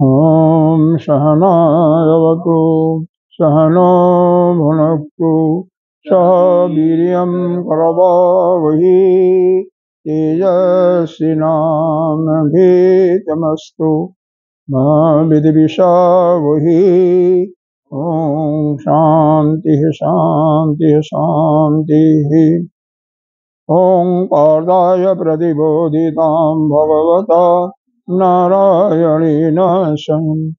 ॐ सहनावतु सहनो भुनक्तु सह वीर्यं करवावहै तेजस्विनामधीतमस्तु मा विद्विषावहै। ॐ शान्तिः शान्तिः शान्तिः। ॐ पार्थाय प्रतिबोधितां भगवता नारायणेन स्वयं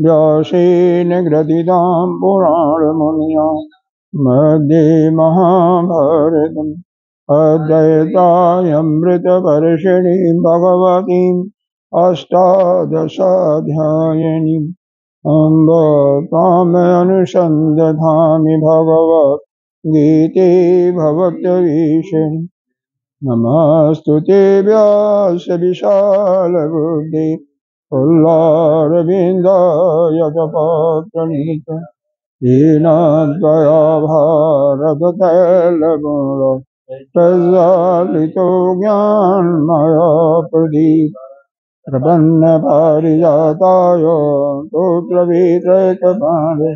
व्यासेन ग्रथितां पुराणमुनिना मध्ये महाभारतम् अद्वैतामृतवर्षिणीं भगवतीम् अष्टादशाध्यायिनीम् अम्ब त्वामनुसन्दधामि भगवद्गीते भवद्गीतेशम् नमस्तुते व्यासविशालबुद्धे पुल्लारविन्दायतपत्रणीत येन त्वया भारततैलगुण प्रज्वालितो ज्ञानमया प्रदीप प्रपन्नपारिजाताय स्तोत्रवेत्रैकपाणे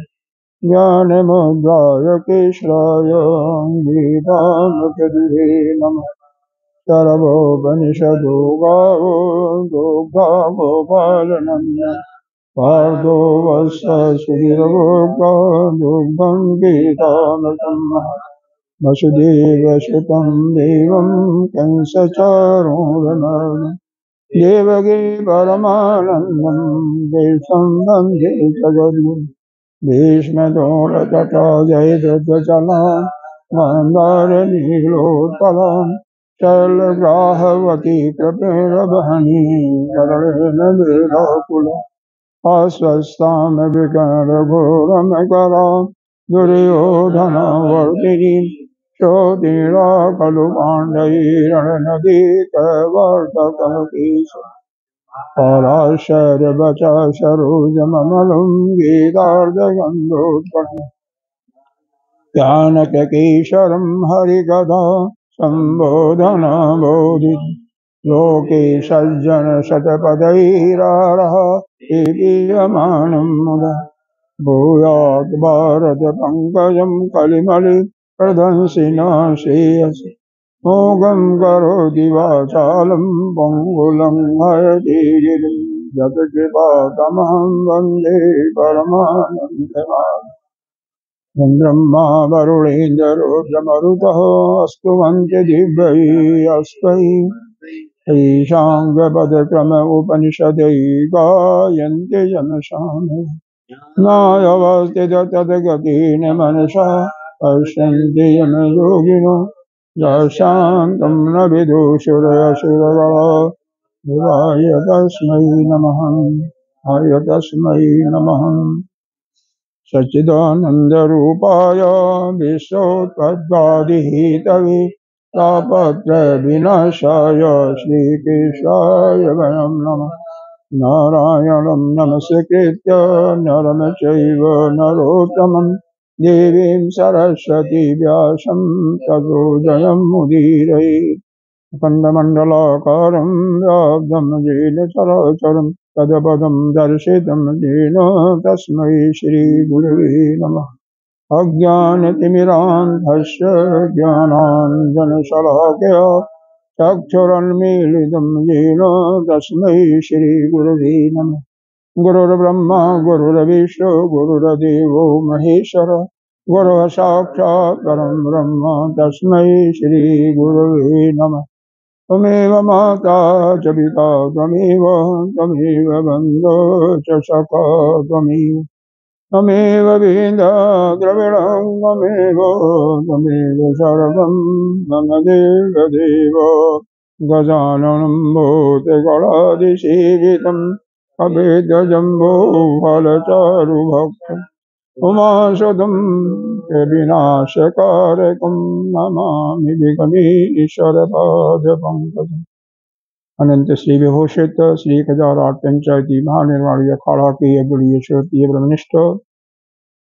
ज्ञानमुद्राय केशराय गीतामृतदुहे नमः। सर्वोपनिषदो गावो दुग्धा गोपालनन्दन पार्थो वत्ससुधीर्भोक्ता दुग्धं गीतामृतम् वसुदेवसुतं देवं कंसचारूढमर्दनं देवकी परमानन्दं देशं वन्दे जगद्गुरुं भीष्मदोरतटा जयद्रथचलां गान्धारनीलोत्पलां शैलग्राहवती कृपेणवहनी करुणेन वेलाकुला अस्वस्थां विकरघोरमकरां दुर्योधनवर्तिनीं शोधिरा खलु पाण्डवैरणनदीकवर्तककेश पराशरवच सरोजममलं गीतार्धगन्धोत्कटं जानककेशरं हरिकथा सम्बोधनबोधितं लोके सज्जनशतपथैरारः पीयमानं मुदा भूयात् भारतपङ्कजं कलिमले प्रदंसिना श्रेयसि मोघं करोति वाचालं पङ्गुलं हयतीगिरिं यत्कृपातमहं वन्दे परमानन्दमाधवं। ब्रह्मा वरुणेन्द्ररुद्रमरुतः स्तुवन्ति दिव्यैस्त्वं ईशाङ्गपदक्रम उपनिषदै गायन्ति जनसामि नायवस्थित तद्गतेन मनसा पश्यन्ति यमयोगिनो यशान्तं न विदुषुरयसुरगणा शिवाय तस्मै नमः हय तस्मै नमः। सच्चिदानन्दरूपाय विश्वोत्पत्त्यादिहेतवे तापत्रयविनाशाय श्रीकृष्णाय वयं नमः। नारायणं नमस्कृत्य नरं चैव नरोत्तमं देवीं सरस्वती व्यासं ततो जयमुदीरये। खण्डमण्डलाकारं व्याप्तं येन चराचरं तत्पदं दर्शितं येन तस्मै श्रीगुरवे नमः। अज्ञानतिमिरान्धस्य ज्ञानाञ्जनशलाकया चक्षुरुन्मीलितं येन तस्मै श्रीगुरवे नमः। गुरुर्ब्रह्मा गुरुर्विष्णु गुरुर्देवो महेश्वर गुरुः साक्षात् परं ब्रह्म तस्मै श्रीगुरवे नमः। त्वमेव माता च पिता त्वमेव बन्धो च सखा त्वमेव तमेव वेद द्रविणं तमेव सर्वं मम देवदेव गजाननं भूतगणाधिसेवितं अभेद्यजम्बो फलचारुभक्षम् उमाशुतं विनाशकारकं नमामि विघ्नेश्वरपादपङ्कजम्। अनंत श्री विभूषित श्री 1008 पंचायती महानिर्वाणी अखाड़ा के अग्रणीय ब्रह्मनिष्ठ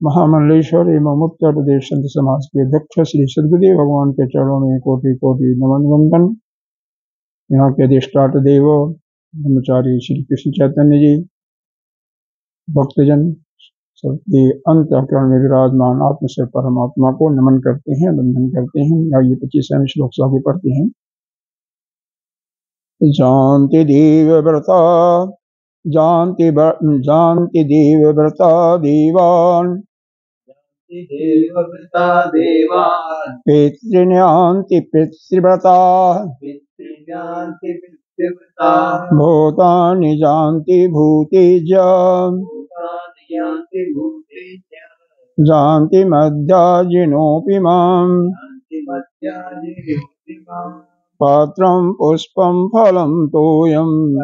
महामंडलेश्वर एवं उत्तर प्रदेश संत समाज के अध्यक्ष श्री सद्गुरुदेव भगवान के चरणों में कोटि कोटि नमन वंदन। यहाँ के अधिष्ठाता देव ब्रह्मचारी श्री कृष्ण चैतन्य जी, भक्तजन सबके अंतःकरण में विराजमान आत्म से परमात्मा को नमन करते हैं, वंदन करते हैं। आइए 25वें श्लोक से आगे पढ़ते हैं। जानति देवव्रता जानति देवव्रता देवान् पितृन्यान्ति पितृव्रता भूतानि जानति भूतेज्य जानति मध्याजिनोऽपि माम् पात्रं पुष्पं फलं तोयम्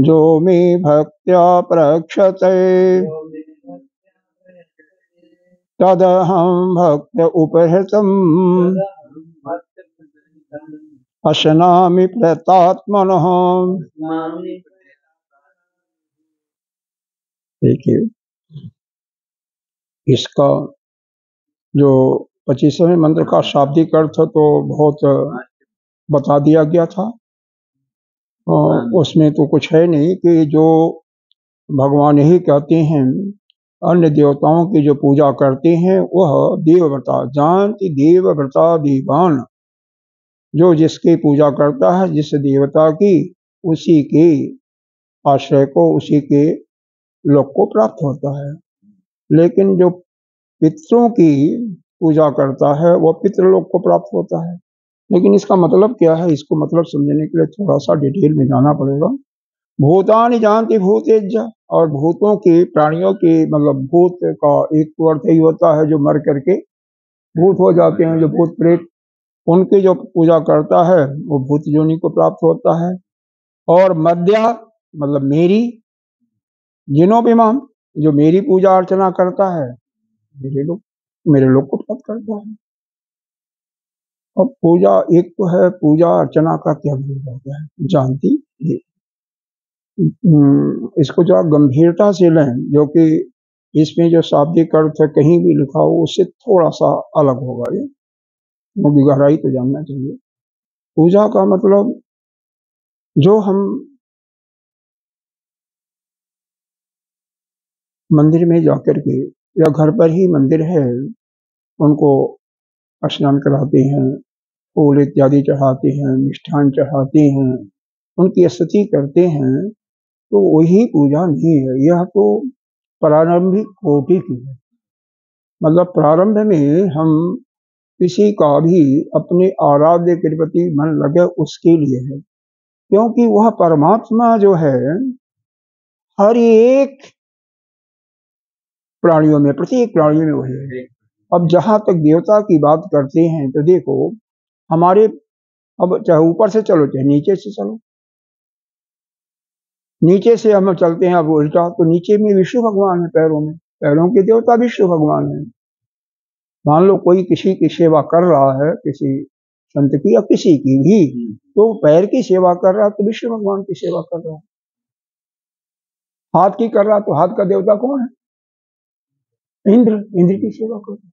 जो मे भक्त्या प्रक्षते तदहं भक्त उपहृतम् अश्नामि प्रतात्मनः। देखिए, इसका जो 25वें मंत्र का शाब्दिक अर्थ तो बहुत बता दिया गया था। उसमें तो कुछ है नहीं कि जो भगवान ही कहते हैं अन्य देवताओं की जो पूजा करते हैं वह देवव्रता जानति देवव्रता देवान, जो जिसकी पूजा करता है जिस देवता की, उसी के आश्रय को, उसी के लोक को प्राप्त होता है। लेकिन जो पितरों की पूजा करता है वह पितृलोक को प्राप्त होता है। लेकिन इसका मतलब क्या है, इसको मतलब समझने के लिए थोड़ा सा डिटेल में जाना पड़ेगा। भूतानि जानति भूतेज्य, और भूतों की, प्राणियों की, मतलब भूत का एक तो अर्थ ही होता है जो मर करके भूत हो जाते हैं, जो भूत प्रेत, उनकी जो पूजा करता है वो भूत योनि को प्राप्त होता है। और मध्या मतलब मेरी, जिनो भी माम, जो मेरी पूजा अर्चना करता है मेरे लोग को प्राप्त करता है। अब पूजा एक तो है, पूजा अर्चना का क्या मतलब होता है जानती है। इसको जो गंभीरता से लें, जो कि इसमें जो शाब्दिक अर्थ कहीं भी लिखा हो उससे थोड़ा सा अलग होगा, ये मुझे गहराई तो जानना चाहिए। पूजा का मतलब जो हम मंदिर में जाकर के या घर पर ही मंदिर है उनको स्नान कराते हैं, फूल इत्यादि चढ़ाते हैं, मिष्ठान चढ़ाते हैं, उनकी स्तुति करते हैं, तो वही पूजा नहीं है। यह तो प्रारंभिक कोटि की है। मतलब प्रारंभ में हम किसी का भी अपने आराध्य के प्रति मन लगे उसके लिए है, क्योंकि वह परमात्मा जो है हर एक प्राणियों में, प्रत्येक प्राणियों में वही है। अब जहां तक देवता की बात करते हैं तो देखो, हमारे अब चाहे ऊपर से चलो चाहे नीचे से चलो, नीचे से हम चलते हैं अब उल्टा, तो नीचे में विष्णु भगवान है, पैरों के देवता विष्णु भगवान है। मान लो कोई किसी की सेवा कर रहा है, किसी संत की या किसी की भी, तो पैर की सेवा कर रहा है तो विष्णु भगवान की सेवा कर रहा है। हाथ की कर रहा तो हाथ का देवता कौन है? इंद्र की सेवा कर रहा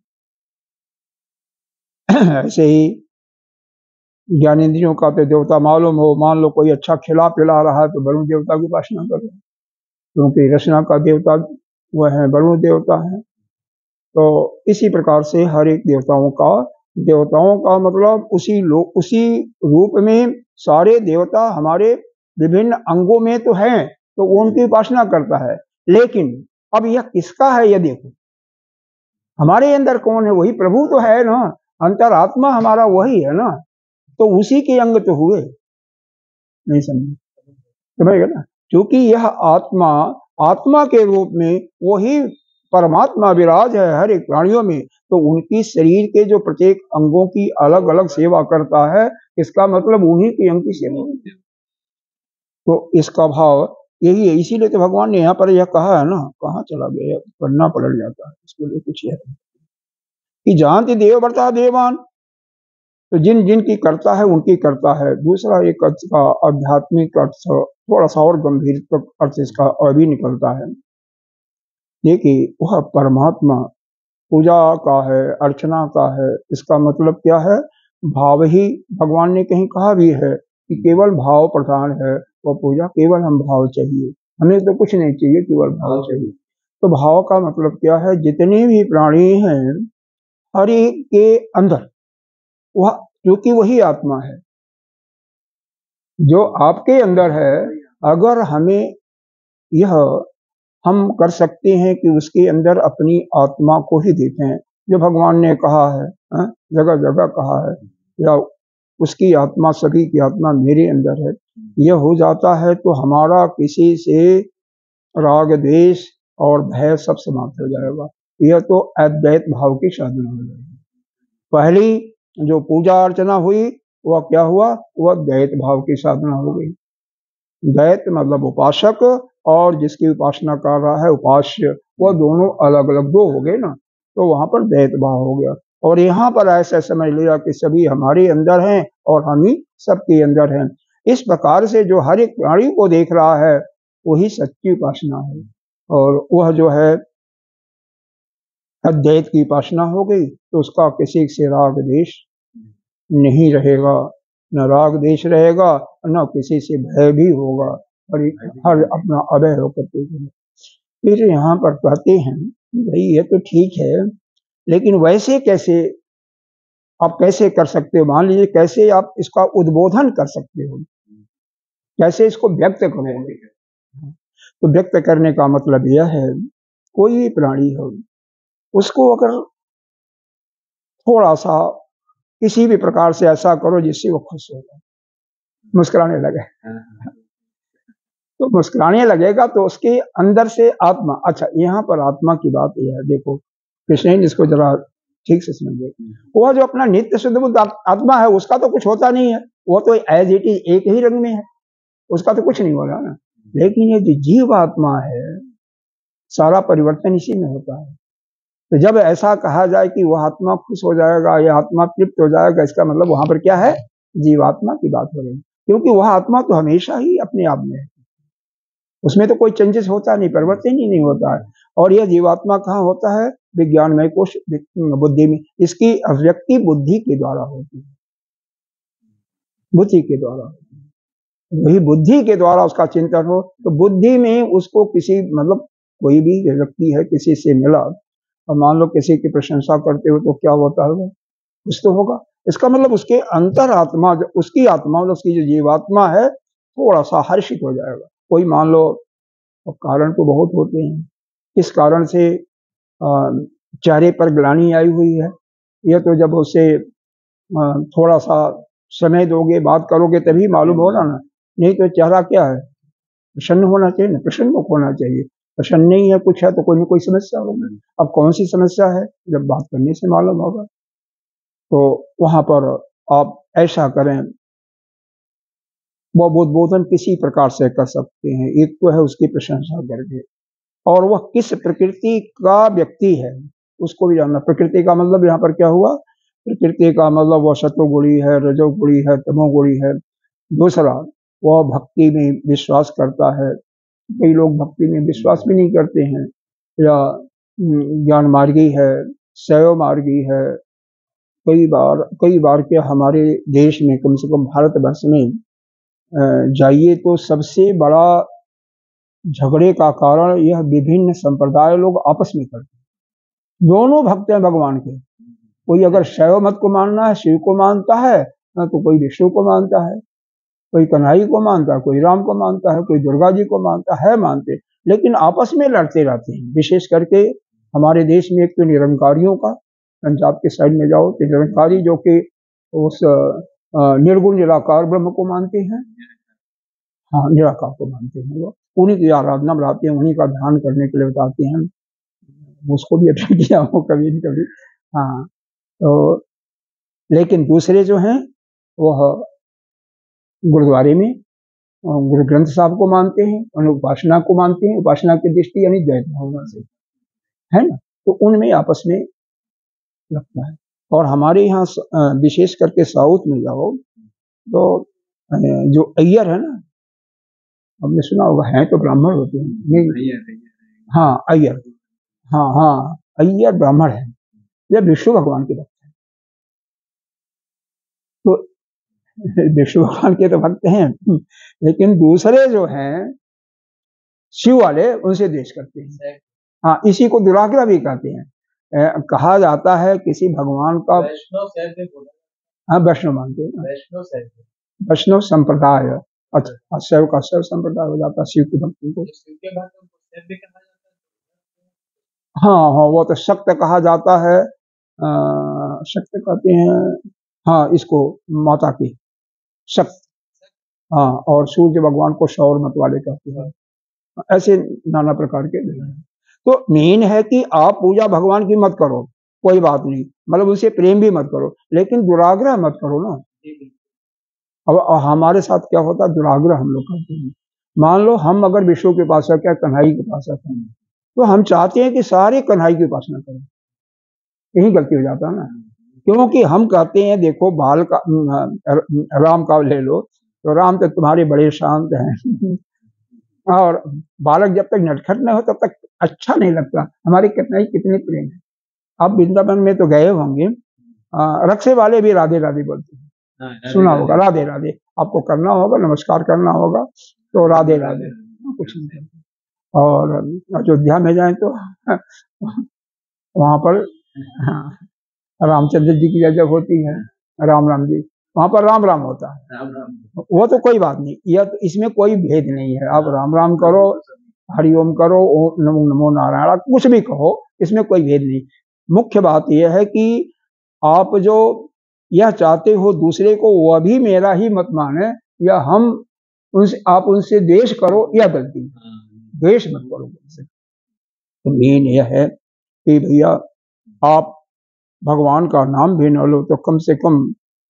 है। ऐसे ही ज्ञानेंद्रियों का तो देवता मालूम हो, मान लो कोई अच्छा खिला पिला रहा है तो वरुण देवता की उपासना कर रहा है, क्योंकि रचना का देवता वह है, वरुण देवता है। तो इसी प्रकार से हर एक देवताओं का मतलब उसी रूप में सारे देवता हमारे विभिन्न अंगों में तो हैं, तो वो उनकी उपासना करता है। लेकिन अब यह किसका है, यह देखो हमारे अंदर कौन है, वही प्रभु तो है ना, अंतरात्मा हमारा वही है ना, तो उसी के अंग तो हुए। नहीं समझे? समझेगा ना, क्योंकि यह आत्मा आत्मा के रूप में वही परमात्मा विराज है हर एक प्राणियों में, तो उनकी शरीर के जो प्रत्येक अंगों की अलग अलग सेवा करता है, इसका मतलब उन्हीं के अंग की सेवा है। तो इसका भाव यही है। इसीलिए तो भगवान ने यहाँ पर यह कहा है ना, कहाँ चला गया, पढ़ना पलट जाता है, इसके लिए कुछ है कि जानती देव वर्ता देवान, तो जिन जिन की करता है उनकी करता है। दूसरा एक अर्थ का आध्यात्मिक अर्थ थोड़ा सा और गंभीर तक अर्थ इसका और भी निकलता है। देखिए वह परमात्मा पूजा का है, अर्चना का है, इसका मतलब क्या है, भाव ही, भगवान ने कहीं कहा भी है कि केवल भाव प्रधान है, वह पूजा केवल हम भाव चाहिए, हमें तो कुछ नहीं चाहिए, केवल भाव चाहिए। तो भाव का मतलब क्या है, जितने भी प्राणी हैं हर एक के अंदर वह, क्योंकि वही आत्मा है जो आपके अंदर है, अगर हमें यह हम कर सकते हैं कि उसके अंदर अपनी आत्मा को ही देखें, जो भगवान ने कहा है, जगह जगह कहा है, या उसकी आत्मा, सभी की आत्मा मेरे अंदर है, यह हो जाता है तो हमारा किसी से राग द्वेष और भय सब समाप्त हो जाएगा। यह तो अद्वैत भाव की साधना हो जाएगी। पहली जो पूजा अर्चना हुई वह क्या हुआ, वह द्वैत भाव की साधना हो गई। द्वैत मतलब उपासक और जिसकी उपासना कर रहा है उपास्य, वह दोनों अलग अलग दो हो गए ना, तो वहां पर द्वैत भाव हो गया। और यहाँ पर ऐसा समझ लिया कि सभी हमारे अंदर हैं और हम ही सबके अंदर हैं। इस प्रकार से जो हर एक प्राणी को देख रहा है वही सच्ची उपासना है, और वह जो है अद्वैत की उपासना हो गई, तो उसका किसी से राग द्वेष नहीं रहेगा, न राग देश रहेगा, न किसी से भय भी होगा, और हर अपना अभय होकर के। फिर यहाँ पर कहते हैं कि भाई ये तो ठीक है, लेकिन वैसे कैसे आप कैसे कर सकते हो, मान लीजिए कैसे आप इसका उद्बोधन कर सकते हो, कैसे इसको व्यक्त करोगे। तो व्यक्त करने का मतलब यह है, कोई भी प्राणी हो उसको अगर थोड़ा सा किसी भी प्रकार से ऐसा करो जिससे वो खुश हो जाए, मुस्कुराने लगे, तो मुस्कुराने लगेगा तो उसके अंदर से आत्मा, अच्छा यहाँ पर आत्मा की बात यह है, देखो कृष्ण जिसको जरा ठीक से समझे, वह जो अपना नित्य शुद्ध बुद्ध आत्मा है उसका तो कुछ होता नहीं है, वो तो एज इट इज एक ही रंग में है, उसका तो कुछ नहीं हो रहा ना। लेकिन ये जो जीव आत्मा है सारा परिवर्तन इसी में होता है। तो जब ऐसा कहा जाए कि वह आत्मा खुश हो जाएगा या आत्मा तृप्त हो जाएगा, इसका मतलब वहां पर क्या है, जीवात्मा की बात हो रही है, क्योंकि वह आत्मा तो हमेशा ही अपने आप में है, उसमें तो कोई चेंजेस होता नहीं, परिवर्तन ही नहीं होता है। और यह जीवात्मा कहाँ होता है, विज्ञानमय कोश बुद्धि में, इसकी अभिव्यक्ति बुद्धि के द्वारा होती है, बुद्धि के द्वारा, वही बुद्धि के द्वारा उसका चिंतन हो, तो बुद्धि में उसको किसी मतलब कोई भी व्यक्ति है किसी से मिला और मान लो किसी की प्रशंसा करते हो तो क्या होता है, कुछ तो होगा, इसका मतलब उसके अंतर आत्मा, उसकी आत्मा, उसकी जो जीवात्मा है थोड़ा सा हर्षित हो जाएगा। कोई मान लो, और कारण तो बहुत होते हैं, इस कारण से चेहरे पर ग्लानि आई हुई है, यह तो जब उसे थोड़ा सा समय दोगे, बात करोगे तभी मालूम होगा ना, नहीं तो चेहरा क्या है, प्रसन्न होना चाहिए ना, प्रसन्न होना चाहिए, प्रसन्न नहीं है कुछ है तो कोई ना कोई समस्या होगी। अब कौन सी समस्या है, जब बात करने से मालूम होगा। तो वहां पर आप ऐसा करें, वह उद्बोधन किसी प्रकार से कर सकते हैं। एक तो है उसकी प्रशंसा करके, और वह किस प्रकृति का व्यक्ति है उसको भी जानना। प्रकृति का मतलब यहाँ पर क्या हुआ, प्रकृति का मतलब वह सत्वगुणी है, रजोगुणी है, तमोगुणी है। दूसरा, वह भक्ति में विश्वास करता है, कई लोग भक्ति में विश्वास भी नहीं करते हैं, या ज्ञान मार्गी है, शैव मार्गी है। कई बार के हमारे देश में, कम से कम भारतवर्ष में जाइए तो सबसे बड़ा झगड़े का कारण यह विभिन्न संप्रदाय लोग आपस में करते हैं। दोनों भक्त हैं भगवान के, कोई अगर शैव मत को मानना है, शिव को मानता है, ना तो कोई विष्णु को मानता है, कोई कन्हई को मानता है, कोई राम को मानता है, कोई दुर्गा जी को मानता है, मानते, लेकिन आपस में लड़ते रहते हैं। विशेष करके हमारे देश में एक तो निरंकारियों का, पंजाब के साइड में जाओ तो निरंकारी जो कि उस निर्गुण निराकार ब्रह्म को मानते हैं, हाँ निराकार को मानते हैं वो, उन्हीं की आराधना बढ़ाते हैं, उन्हीं का ध्यान करने के लिए बताते हैं। उसको भी अटेंड किया हूँ कभी न कभी। हाँ, तो लेकिन दूसरे जो हैं वह गुरुद्वारे में गुरु ग्रंथ साहब को मानते हैं और उपासना को मानते हैं। उपासना की दृष्टि यानी द्वैत भावना से, है ना, तो उनमें आपस में लगता है। और हमारे यहाँ विशेष करके साउथ में जाओ तो जो अय्यर है ना, हमने सुना होगा, हैं तो ब्राह्मण होते हैं नहीं, हाँ अय्यर, हाँ हाँ अय्यर ब्राह्मण है, यह विष्णु भगवान के भक्त है। तो विष्णु भगवान के तो भक्त हैं, लेकिन दूसरे जो हैं शिव वाले उनसे द्वेष करते हैं। हाँ, इसी को दुराग्रह भी कहते हैं। कहा जाता है किसी भगवान का, हाँ वैष्णव मानते हैं, वैष्णव संप्रदाय, अच्छा शैव का शैव संप्रदाय हो जाता है शिव की भक्ति को। हाँ हाँ, वो तो शक्त कहा जाता है, शक्त कहते हैं, हाँ इसको माता की शक्त, हाँ, और सूर्य भगवान को सौर मत वाले कहते हैं। ऐसे नाना प्रकार के हैं। तो मेन है कि आप पूजा भगवान की मत करो, कोई बात नहीं, मतलब उनसे प्रेम भी मत करो, लेकिन दुराग्रह मत करो ना। अब हमारे साथ क्या होता है, दुराग्रह हम लोग करते हैं। मान लो हम अगर विष्णु के उपासक या कन्हई के उपासक हैं, तो हम चाहते हैं कि सारे कन्हई की उपासना करें, यही गलती हो जाता है ना। क्योंकि हम कहते हैं देखो बाल का राम का ले लो, तो राम तो तुम्हारे बड़े शांत हैं और बालक जब तक नटखट न हो तब तक अच्छा नहीं लगता। हमारे कितने प्रेम है। आप वृंदावन में तो गए होंगे, रक्शे वाले भी राधे राधे बोलते हैं, सुना होगा, राधे राधे आपको करना होगा, नमस्कार करना होगा तो राधे राधे, कुछ नहीं करते। और अयोध्या में जाए तो वहां पर रामचंद्र जी की जब होती है राम राम जी, वहां पर राम राम होता है, वो तो कोई बात नहीं, यह तो इसमें कोई भेद नहीं है। आप राम राम करो, हरिओम करो, ओम नमो नमो नारायण, कुछ भी कहो, इसमें कोई भेद नहीं। मुख्य बात यह है कि आप जो यह चाहते हो दूसरे को वह भी मेरा ही मत माने, या हम उनसे, आप उनसे द्वेष करो, यह गलती, द्वेष मत करो उनसे। तो मेन यह है कि भैया आप भगवान का नाम भी न लो तो कम से कम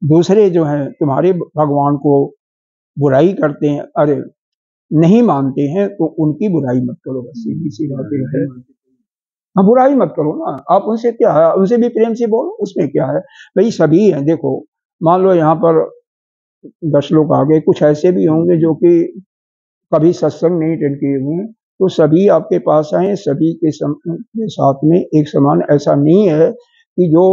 दूसरे जो हैं तुम्हारे भगवान को बुराई करते हैं, अरे नहीं मानते हैं, तो उनकी बुराई मत करो, बस सीधी सी बात है। हाँ, बुराई मत करो ना, आप उनसे क्या है, उनसे भी प्रेम से बोलो, उसमें क्या है भाई, सभी हैं। देखो मान लो यहाँ पर 10 लोग आ गए, कुछ ऐसे भी होंगे जो कि कभी सत्संग नहीं अटेंड किए हुए, तो सभी आपके पास आए, सभी के साथ में एक समान, ऐसा नहीं है कि जो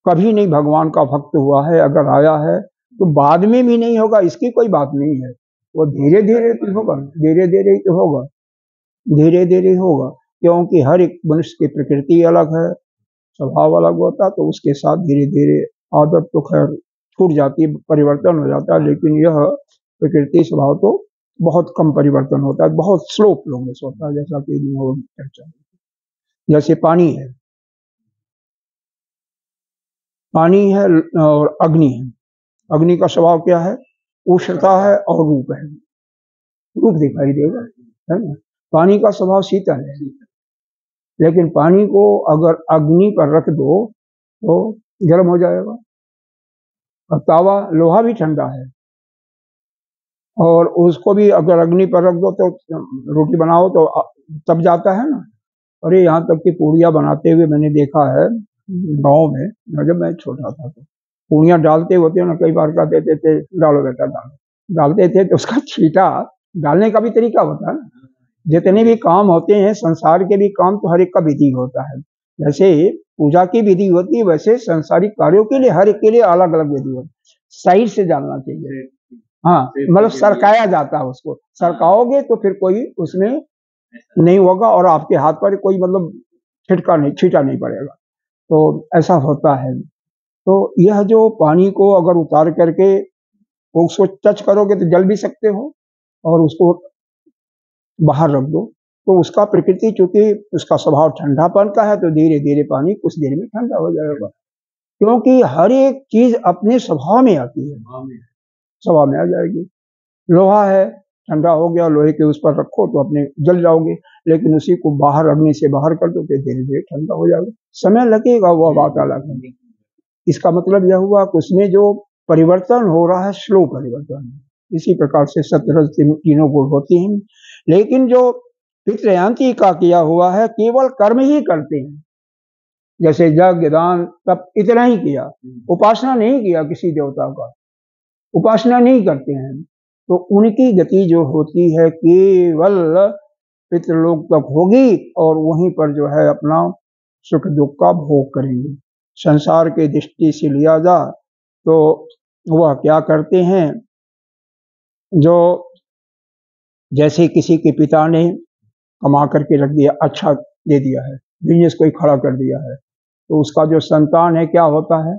कभी नहीं भगवान का भक्त हुआ है अगर आया है तो बाद में भी नहीं होगा, इसकी कोई बात नहीं है। वो धीरे धीरे तो होगा, धीरे धीरे ही तो होगा, धीरे धीरे होगा, क्योंकि हर एक मनुष्य की प्रकृति अलग है, स्वभाव अलग होता है, तो उसके साथ धीरे धीरे आदत तो खैर छूट जाती है, परिवर्तन हो जाता है, लेकिन यह प्रकृति स्वभाव तो बहुत कम परिवर्तन होता है, बहुत स्लो प्रोग्रेस होता है, जैसा कि चर्चा, जैसे पानी है, पानी है और अग्नि है। अग्नि का स्वभाव क्या है, उष्णता है और रूप है, रूप दिखाई देगा, है ना। पानी का स्वभाव शीतल है, लेकिन पानी को अगर अग्नि पर रख दो तो गर्म हो जाएगा। और तावा लोहा भी ठंडा है, और उसको भी अगर अग्नि पर रख दो तो रोटी बनाओ तो तब जाता है ना। अरे यहाँ तक कि पूड़ियाँ बनाते हुए मैंने देखा है गांव में, जब मैं छोटा था तो पूड़ियाँ डालते होते ना, कई बार कहते थे डालो बेटा डालो, डालते थे तो उसका छींटा डालने का भी तरीका होता है ना। जितने भी काम होते हैं संसार के भी काम तो हर एक का विधि होता है, जैसे पूजा की विधि होती है वैसे संसारिक कार्यों के लिए हर एक के लिए अलग अलग विधि होती है। साइड से डालना चाहिए, हाँ, मतलब सरकाया जाता है, उसको सरकाओगे तो फिर कोई उसमें नहीं होगा और आपके हाथ पर कोई मतलब छींटा नहीं पड़ेगा, तो ऐसा होता है। तो यह जो पानी को अगर उतार करके उसको टच करोगे तो जल भी सकते हो, और उसको बाहर रख दो तो उसका प्रकृति चूंकि उसका स्वभाव ठंडापन का है, तो धीरे धीरे पानी कुछ देर में ठंडा हो जाएगा, क्योंकि हर एक चीज अपने स्वभाव में आती है, स्वभाव में आ जाएगी। लोहा है ठंडा हो गया, लोहे के उस पर रखो तो अपने जल जाओगे, लेकिन उसी को बाहर अग्नि से बाहर कर दो तो धीरे धीरे ठंडा हो जाएगा। समय लगेगा, वह बात अलग है। इसका मतलब यह हुआ कि उसमें जो परिवर्तन हो रहा है स्लो परिवर्तन। इसी प्रकार से सत्रह तीनों गुण होती हैं, लेकिन जो पितृयांती का किया हुआ है केवल कर्म ही करते हैं, जैसे यज्ञ दान तब इतना ही किया, उपासना नहीं किया किसी देवता का, उपासना नहीं करते हैं, तो उनकी गति जो होती है केवल पितृलोक तक होगी और वहीं पर जो है अपना सुख दुख का भोग करेंगे। संसार के दृष्टि से लिया जा तो वह क्या करते हैं, जो जैसे किसी के पिता ने कमा करके रख दिया, अच्छा दे दिया है, बिजनेस कोई खड़ा कर दिया है, तो उसका जो संतान है क्या होता है,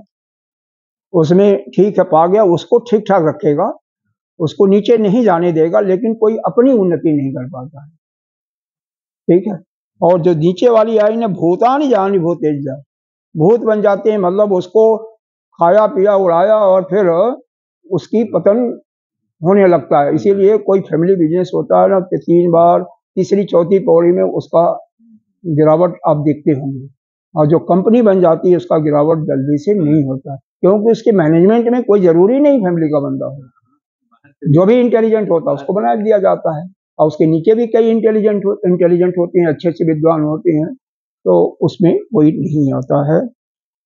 उसमें ठीक है पा गया, उसको ठीक ठाक रखेगा, उसको नीचे नहीं जाने देगा, लेकिन कोई अपनी उन्नति नहीं कर पाता है, ठीक है। और जो नीचे वाली आई ने भूतानि जानि भूतेज्य, भूत बन जाते हैं, मतलब उसको खाया पिया उड़ाया और फिर उसकी पतन होने लगता है। इसीलिए कोई फैमिली बिजनेस होता है ना, 3 बार तीसरी चौथी पौड़ी में उसका गिरावट आप देखते होंगे, और जो कंपनी बन जाती है उसका गिरावट जल्दी से नहीं होता, क्योंकि उसके मैनेजमेंट में कोई जरूरी नहीं फैमिली का बंदा हो, जो भी इंटेलिजेंट होता है उसको बना दिया जाता है, और उसके नीचे भी कई इंटेलिजेंट होते हैं, अच्छे अच्छे विद्वान होते हैं, तो उसमें कोई नहीं आता है।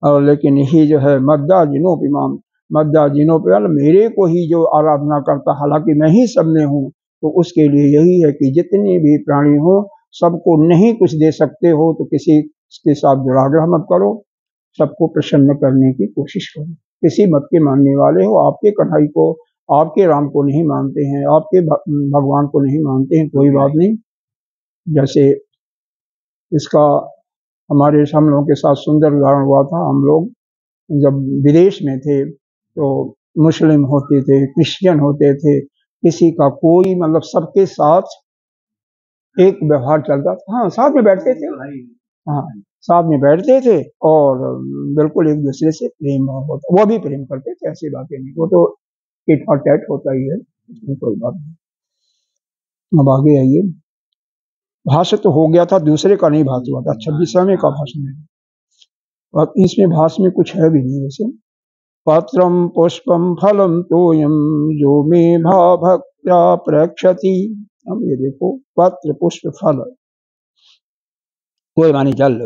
और लेकिन यही जो है मद्दा जिनोपिमाम, मद्दा जिनोपिमाम, मेरे को ही जो आराधना करता, हालांकि मैं ही सब में हूँ, तो उसके लिए यही है कि जितने भी प्राणी हो सबको नहीं कुछ दे सकते हो तो किसी के साथ दुराग्रह मत करो, सबको प्रसन्न करने की कोशिश करो। किसी मत के मानने वाले हो, आपके कन्हई को, आपके राम को नहीं मानते हैं, आपके भगवान को नहीं मानते हैं, कोई बात नहीं। जैसे इसका हमारे हम लोगों के साथ सुंदर उदाहरण हुआ था, हम लोग जब विदेश में थे तो मुस्लिम होते थे, क्रिश्चियन होते थे, किसी का कोई मतलब सबके साथ एक व्यवहार चलता था, हाँ साथ में बैठते थे, हाँ साथ में बैठते थे और बिल्कुल एक दूसरे से प्रेम होता, वो भी प्रेम करते थे, ऐसी बातें नहीं, वो तो टिट फॉर टैट होता ही है, इसमें कोई बात नहीं। अब आगे आइए, भाष्य तो हो गया था, दूसरे का नहीं भाष्य हुआ था, 26वें का भाषण है, और इसमें भाष्य में कुछ है भी नहीं वैसे। पत्रम पुष्पम फलम तोयम जो मे भाव भक्त्या प्रक्षति। अब ये देखो, पत्र पुष्प फल, तोय माने जल,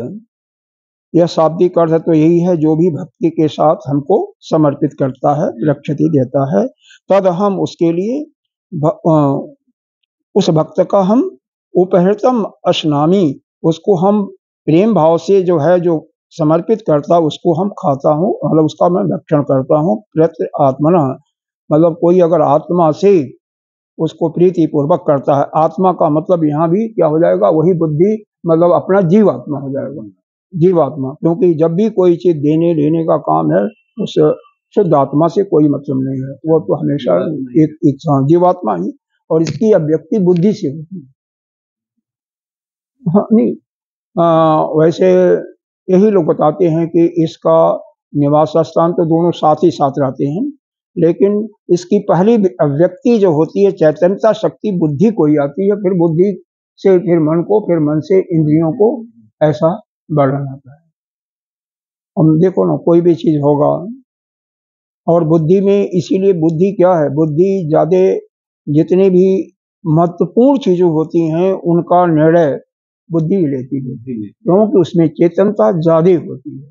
यह शाब्दिक अर्थ तो यही है, जो भी भक्ति के साथ हमको समर्पित करता है, प्रक्षति देता है, तद हम उसके लिए उस भक्त का हम उपहृतम अश्नामी, उसको हम प्रेम भाव से जो है जो समर्पित करता, उसको हम खाता हूँ, मतलब उसका मैं भक्षण करता हूँ। प्रत्य आत्मना, मतलब कोई अगर आत्मा से उसको प्रीति पूर्वक करता है, आत्मा का मतलब यहाँ भी क्या हो जाएगा, वही बुद्धि, मतलब अपना जीवात्मा हो जाएगा, जीवात्मा, क्योंकि जब भी कोई चीज देने लेने का काम है उस शुद्ध आत्मा से कोई मतलब नहीं है, वो तो हमेशा एक जीवात्मा ही, और इसकी अभिव्यक्ति बुद्धि से होती है। हाँ नहीं, वैसे यही लोग बताते हैं कि इसका निवास स्थान तो दोनों साथ ही साथ रहते हैं, लेकिन इसकी पहली अभिव्यक्ति जो होती है चैतन्यता शक्ति बुद्धि को ही आती है, फिर बुद्धि से फिर मन को, फिर मन से इंद्रियों को, ऐसा वर्णन आता है। हम देखो ना, कोई भी चीज होगा और बुद्धि में, इसीलिए बुद्धि क्या है, बुद्धि ज्यादा जितने भी महत्वपूर्ण चीजें होती हैं उनका निर्णय बुद्धि लेती है, क्योंकि उसमें चेतनता ज्यादा होती है,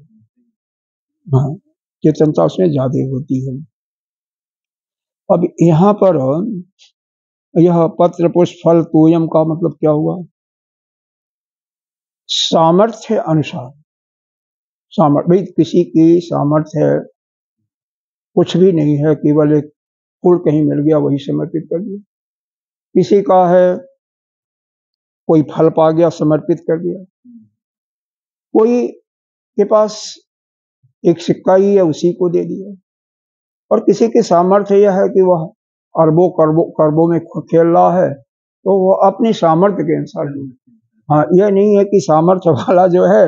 हाँ चेतनता उसमें ज्यादा होती है। अब यहाँ पर यह पत्र पुष्प फल तोयम का मतलब क्या हुआ, सामर्थ्य अनुसार, सामर्थ्य, भाई किसी की सामर्थ्य है, कुछ भी नहीं है, केवल एक फूल कहीं मिल गया वही समर्पित कर दिया, किसी का है कोई फल पा गया समर्पित कर दिया, कोई के पास एक सिक्का ही है उसी को दे दिया, और किसी के सामर्थ्य यह है कि वह अरबों करबों में खेल रहा है, तो वह अपने सामर्थ्य के अनुसार, हाँ यह नहीं है कि सामर्थ्य वाला जो है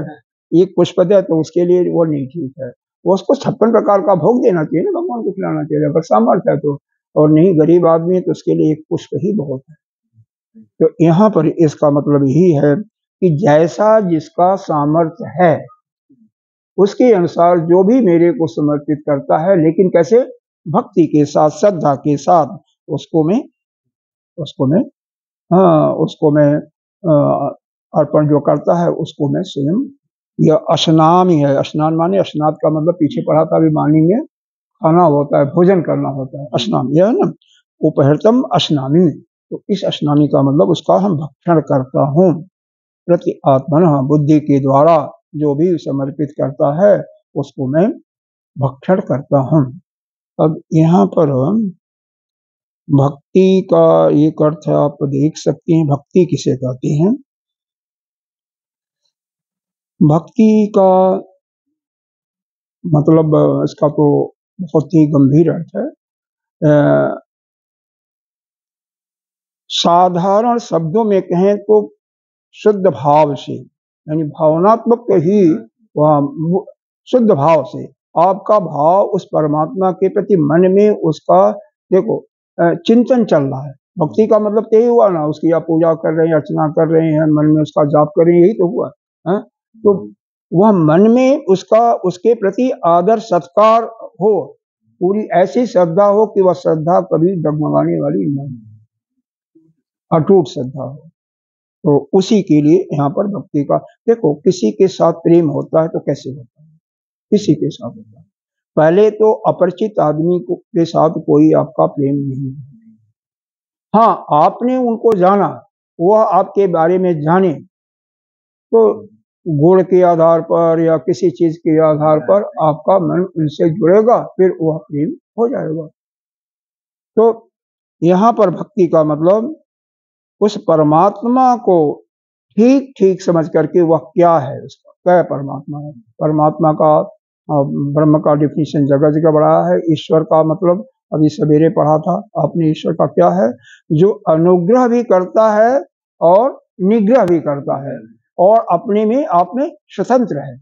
एक पुष्प दे तो उसके लिए वो नहीं ठीक है, वो उसको 56 प्रकार का भोग देना चाहिए ना, भगवान को खिलाना चाहिए, अगर सामर्थ्य है तो। और नहीं गरीब आदमी है तो उसके लिए एक पुष्प ही बहुत है। तो यहाँ पर इसका मतलब यही है कि जैसा जिसका सामर्थ्य है उसके अनुसार जो भी मेरे को समर्पित करता है, लेकिन कैसे? भक्ति के साथ, श्रद्धा के साथ उसको मैं अर्पण जो करता है उसको मैं स्वयं, यह अश्नामि है। अश्नान माने, स्नात का मतलब पीछे पढ़ा था अभिमानी में, खाना होता है, भोजन करना होता है, अश्नामि है ना, उपहृतम अश्नामि। तो इस अश्नामि का मतलब उसका हम भक्षण करता हूँ। प्रति आत्मनः, बुद्धि के द्वारा जो भी समर्पित करता है उसको मैं भक्षण करता हूँ। अब यहाँ पर भक्ति का एक अर्थ आप देख सकते हैं, भक्ति किसे कहते हैं? भक्ति का मतलब इसका तो बहुत ही गंभीर अर्थ है। साधारण शब्दों में कहें तो शुद्ध भाव से, यानी भावनात्मक ही शुद्ध भाव से आपका भाव उस परमात्मा के प्रति मन में उसका देखो चिंतन चल रहा है। भक्ति का मतलब तो यही हुआ ना, उसकी आप पूजा कर रहे हैं, अर्चना कर रहे हैं, मन में उसका जाप कर रहे हैं, यही तो हुआ है। तो वह मन में उसका, उसके प्रति आदर सत्कार हो, पूरी ऐसी श्रद्धा हो कि वह श्रद्धा कभी डगमगाने वाली नहीं, अटूट श्रद्धा हो। तो उसी के लिए यहाँ पर भक्ति का, देखो किसी के साथ प्रेम होता है तो कैसे होता है? किसी के साथ होता है, पहले तो अपरिचित आदमी के साथ कोई आपका प्रेम नहीं है। हाँ, आपने उनको जाना, वह आपके बारे में जाने, तो गुण के आधार पर या किसी चीज के आधार पर आपका मन उनसे जुड़ेगा, फिर वह प्रेम हो जाएगा। तो यहाँ पर भक्ति का मतलब उस परमात्मा को ठीक ठीक समझ करके वह क्या है, उसका क्या परमात्मा है। परमात्मा का ब्रह्म का डिफिनीशन जगह जगह बढ़ाया है। ईश्वर का मतलब अभी सवेरे पढ़ा था आपने, ईश्वर का क्या है? जो अनुग्रह भी करता है और निग्रह भी करता है, और अपने में आप में स्वतंत्र है,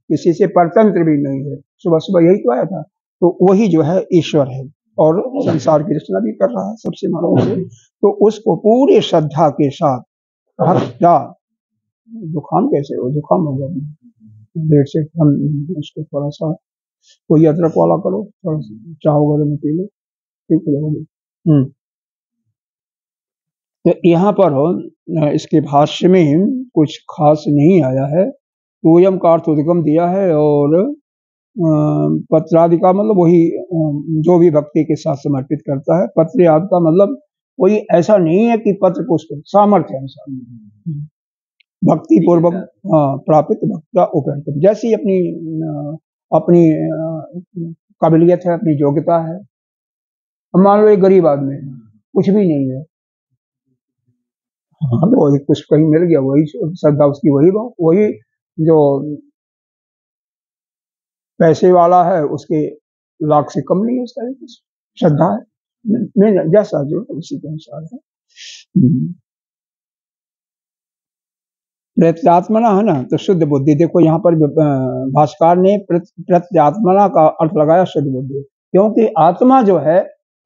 किसी से परतंत्र भी नहीं है। सुबह सुबह यही तो आया था। तो वही जो है ईश्वर है, और संसार की रचना भी कर रहा है सबसे मानव से। तो उसको पूरे श्रद्धा के साथ क्या जुकाम कैसे हो? जुकाम हो गया देर से, हम उसको थोड़ा सा कोई अदरक वाला करो, थोड़ा चाय वगैरह में पी लो, ठीक हो जाएगी। तो यहाँ पर इसके भाष्य में कुछ खास नहीं आया है। तोयम का अर्थ उद्गम दिया है, और पत्रादि का मतलब वही जो भी भक्ति के साथ समर्पित करता है। पत्र आदि का मतलब कोई ऐसा नहीं है कि पत्र पुष्प, सामर्थ्य अनुसार भक्ति पूर्वक प्राप्त भक्ता उपहृतम, जैसी अपनी अपनी काबिलियत है, अपनी योग्यता है। मान लो एक गरीब आदमी कुछ भी नहीं है, हाँ तो वही कुछ कहीं मिल गया, वही श्रद्धा उसकी, वही जो पैसे वाला है उसके लाख से कम नहीं है उसका श्रद्धा है, जैसा जो उसी के अनुसार है। प्रत्यात्मना है ना, तो शुद्ध बुद्धि। देखो यहाँ पर भास्कर ने प्रत्यात्मना का अर्थ लगाया शुद्ध बुद्धि, क्योंकि आत्मा जो है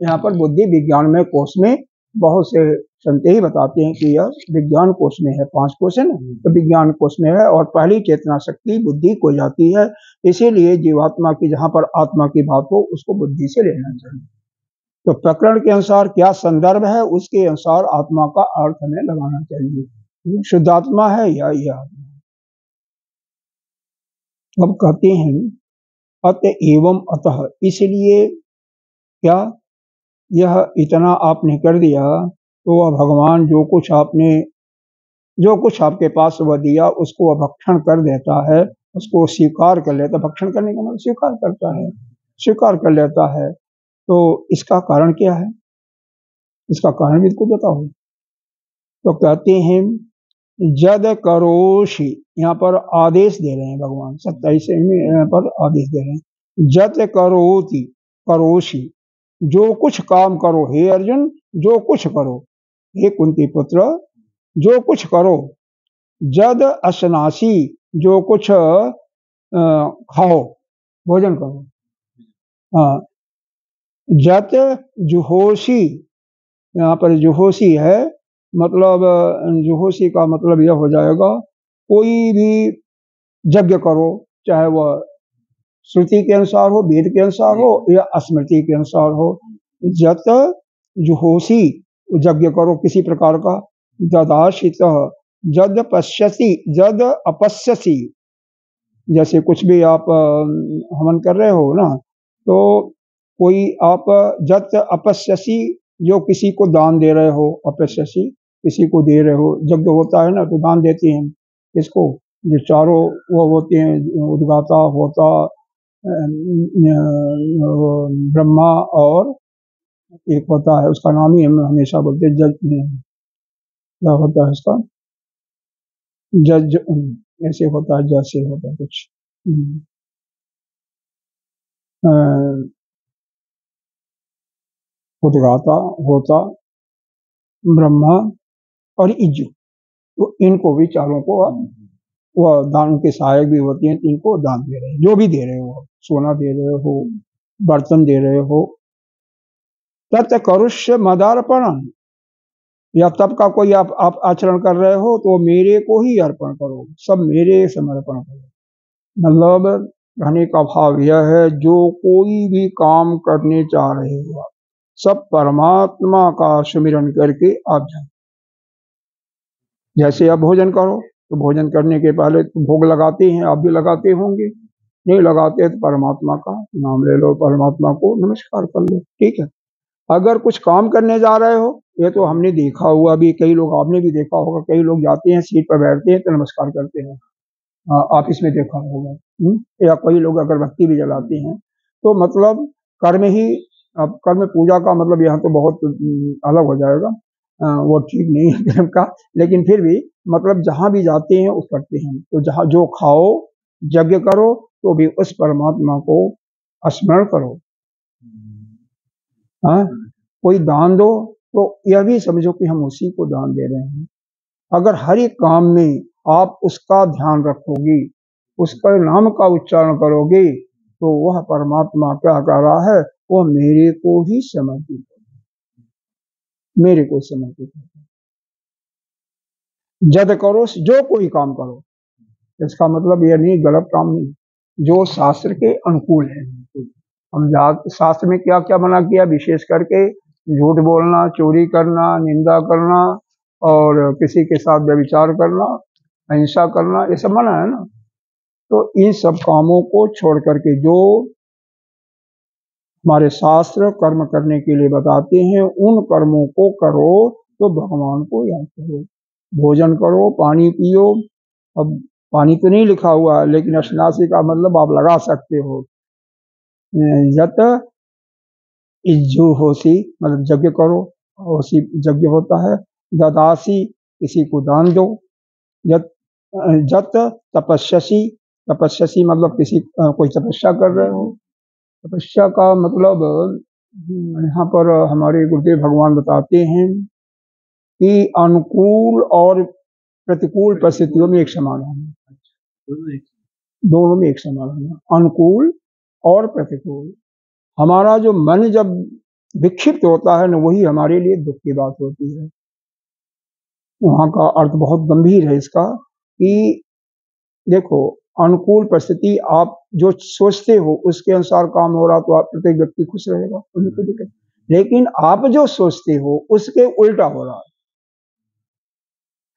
यहाँ पर बुद्धि विज्ञान में कोश में बहुत से संत ही बताते हैं कि यह विज्ञान कोश में है, 5 कोश है ना, तो विज्ञान कोश में है, और पहली चेतना शक्ति बुद्धि को जाती है। इसीलिए जीवात्मा की जहाँ पर आत्मा की बात हो उसको बुद्धि से लेना चाहिए। तो प्रकरण के अनुसार क्या संदर्भ है उसके अनुसार आत्मा का अर्थ हमें लगाना चाहिए, शुद्धात्मा है या यह आत्मा। अब कहते हैं अत एवं अतः, इसलिए क्या यह इतना आपने कर दिया तो वह भगवान जो कुछ आपके पास वह दिया उसको वह भक्षण कर देता है, उसको स्वीकार कर लेता। भक्षण करने का मतलब स्वीकार करता है, स्वीकार कर लेता है। तो इसका कारण क्या है? इसका कारण भी इसको बताओ। तो कहते हैं जद करोषि, यहाँ पर आदेश दे रहे हैं भगवान 27 में, यहाँ पर आदेश दे रहे हैं। जद करोति करोषि, जो कुछ काम करो हे अर्जुन, जो कुछ करो हे कुंती पुत्र, जो कुछ करो। जद अश्नासी, जो कुछ खाओ, भोजन करो। हाँ, जत जुहोशी, यहाँ पर जुहोशी है, मतलब जुहोशी का मतलब यह हो जाएगा कोई भी यज्ञ करो, चाहे वह श्रुति के अनुसार हो, वेद के अनुसार हो या स्मृति के अनुसार हो। जत जुहोशी, यज्ञ करो किसी प्रकार का। ददाशित जद पश्यसी, जद अपश्यसी, जैसे कुछ भी आप हवन कर रहे हो ना, तो कोई आप जत अपश्यसी, जो किसी को दान दे रहे हो, अपश्यसी किसी को दे रहे हो, यज्ञ होता है ना तो दान देते हैं इसको, जो चारों वो होते हैं, उद्गाता, होता, ब्रह्मा, और एक होता है उसका नाम ही हम हमेशा बोलते हैं जज, क्या होता है इसका, जज, ऐसे होता है, जैसे होता है कुछ, उद्गाता, होता, ब्रह्मा और इज्जु, तो इनको भी चारों को वह दान के सहायक भी होती हैं, इनको दान दे रहे हैं, जो भी दे रहे हो, सोना दे रहे हो, बर्तन दे रहे हो। तत् करुष्य मदार्पण, या तब का कोई आप आचरण कर रहे हो तो मेरे को ही अर्पण करो, सब मेरे समर्पण करो। मतलब कहने का भाव यह है, जो कोई भी काम करने चाह रहे हो आप, सब परमात्मा का सुमिरन करके आप जाओ। जैसे आप भोजन करो तो भोजन करने के पहले तो भोग लगाते हैं, आप भी लगाते होंगे, नहीं लगाते तो परमात्मा का नाम ले लो, परमात्मा को नमस्कार कर लो, ठीक है। अगर कुछ काम करने जा रहे हो, ये तो हमने देखा हुआ भी, कई लोग, आपने भी देखा होगा, कई लोग जाते हैं सीट पर बैठते हैं तो नमस्कार करते हैं, ऑफिस में देखा होगा, या कई लोग अगरबत्ती भी जलाते हैं, तो मतलब कर्म ही, अब कर्म पूजा का मतलब यहाँ तो बहुत अलग हो जाएगा, वो ठीक नहीं है कर्म का, लेकिन फिर भी मतलब जहाँ भी जाते हैं उस करते हैं, तो जहाँ जो खाओ, यज्ञ करो, तो भी उस परमात्मा को स्मरण करो। हाँ, कोई दान दो तो यह भी समझो कि हम उसी को दान दे रहे हैं। अगर हर एक काम में आप उसका ध्यान रखोगी, उसका नाम का उच्चारण करोगे, तो वह परमात्मा क्या कर रहा है, वह मेरे को ही समर्पित है, मेरे को समर्पित है। जद करो, जो कोई काम करो, इसका मतलब यह नहीं गलत काम नहीं, जो शास्त्र के अनुकूल है। हम शास्त्र में क्या क्या मना किया, विशेष करके झूठ बोलना, चोरी करना, निंदा करना, और किसी के साथ व्यभिचार करना, अहिंसा करना, ये सब मना है ना। तो इन सब कामों को छोड़ करके जो हमारे शास्त्र कर्म करने के लिए बताते हैं, उन कर्मों को करो, तो भगवान को याद करो, भोजन करो, पानी पियो। अब पानी तो नहीं लिखा हुआ है, लेकिन अश्नासी का मतलब आप लगा सकते हो। यत इज्जुहोसी, मतलब यज्ञ करो, होसी यज्ञ होता है। ददासी, किसी को दान दो। यत जत तपस्यसी, तपस्यसी मतलब किसी कोई तपस्या कर रहे हो। तपस्या का मतलब यहाँ पर हमारे गुरुदेव भगवान बताते हैं कि अनुकूल और प्रतिकूल परिस्थितियों में एक समान होना, दोनों में एक समान होना, अनुकूल और प्रतिकूल। हमारा जो मन जब विक्षिप्त होता है ना, वही हमारे लिए दुख की बात होती है। वहाँ का अर्थ बहुत गंभीर है इसका, कि देखो, अनुकूल परिस्थिति, आप जो सोचते हो उसके अनुसार काम हो रहा, तो आप प्रत्येक व्यक्ति खुश रहेगा, उन्हें कोई दिक्कत। लेकिन आप जो सोचते हो उसके उल्टा हो रहा है।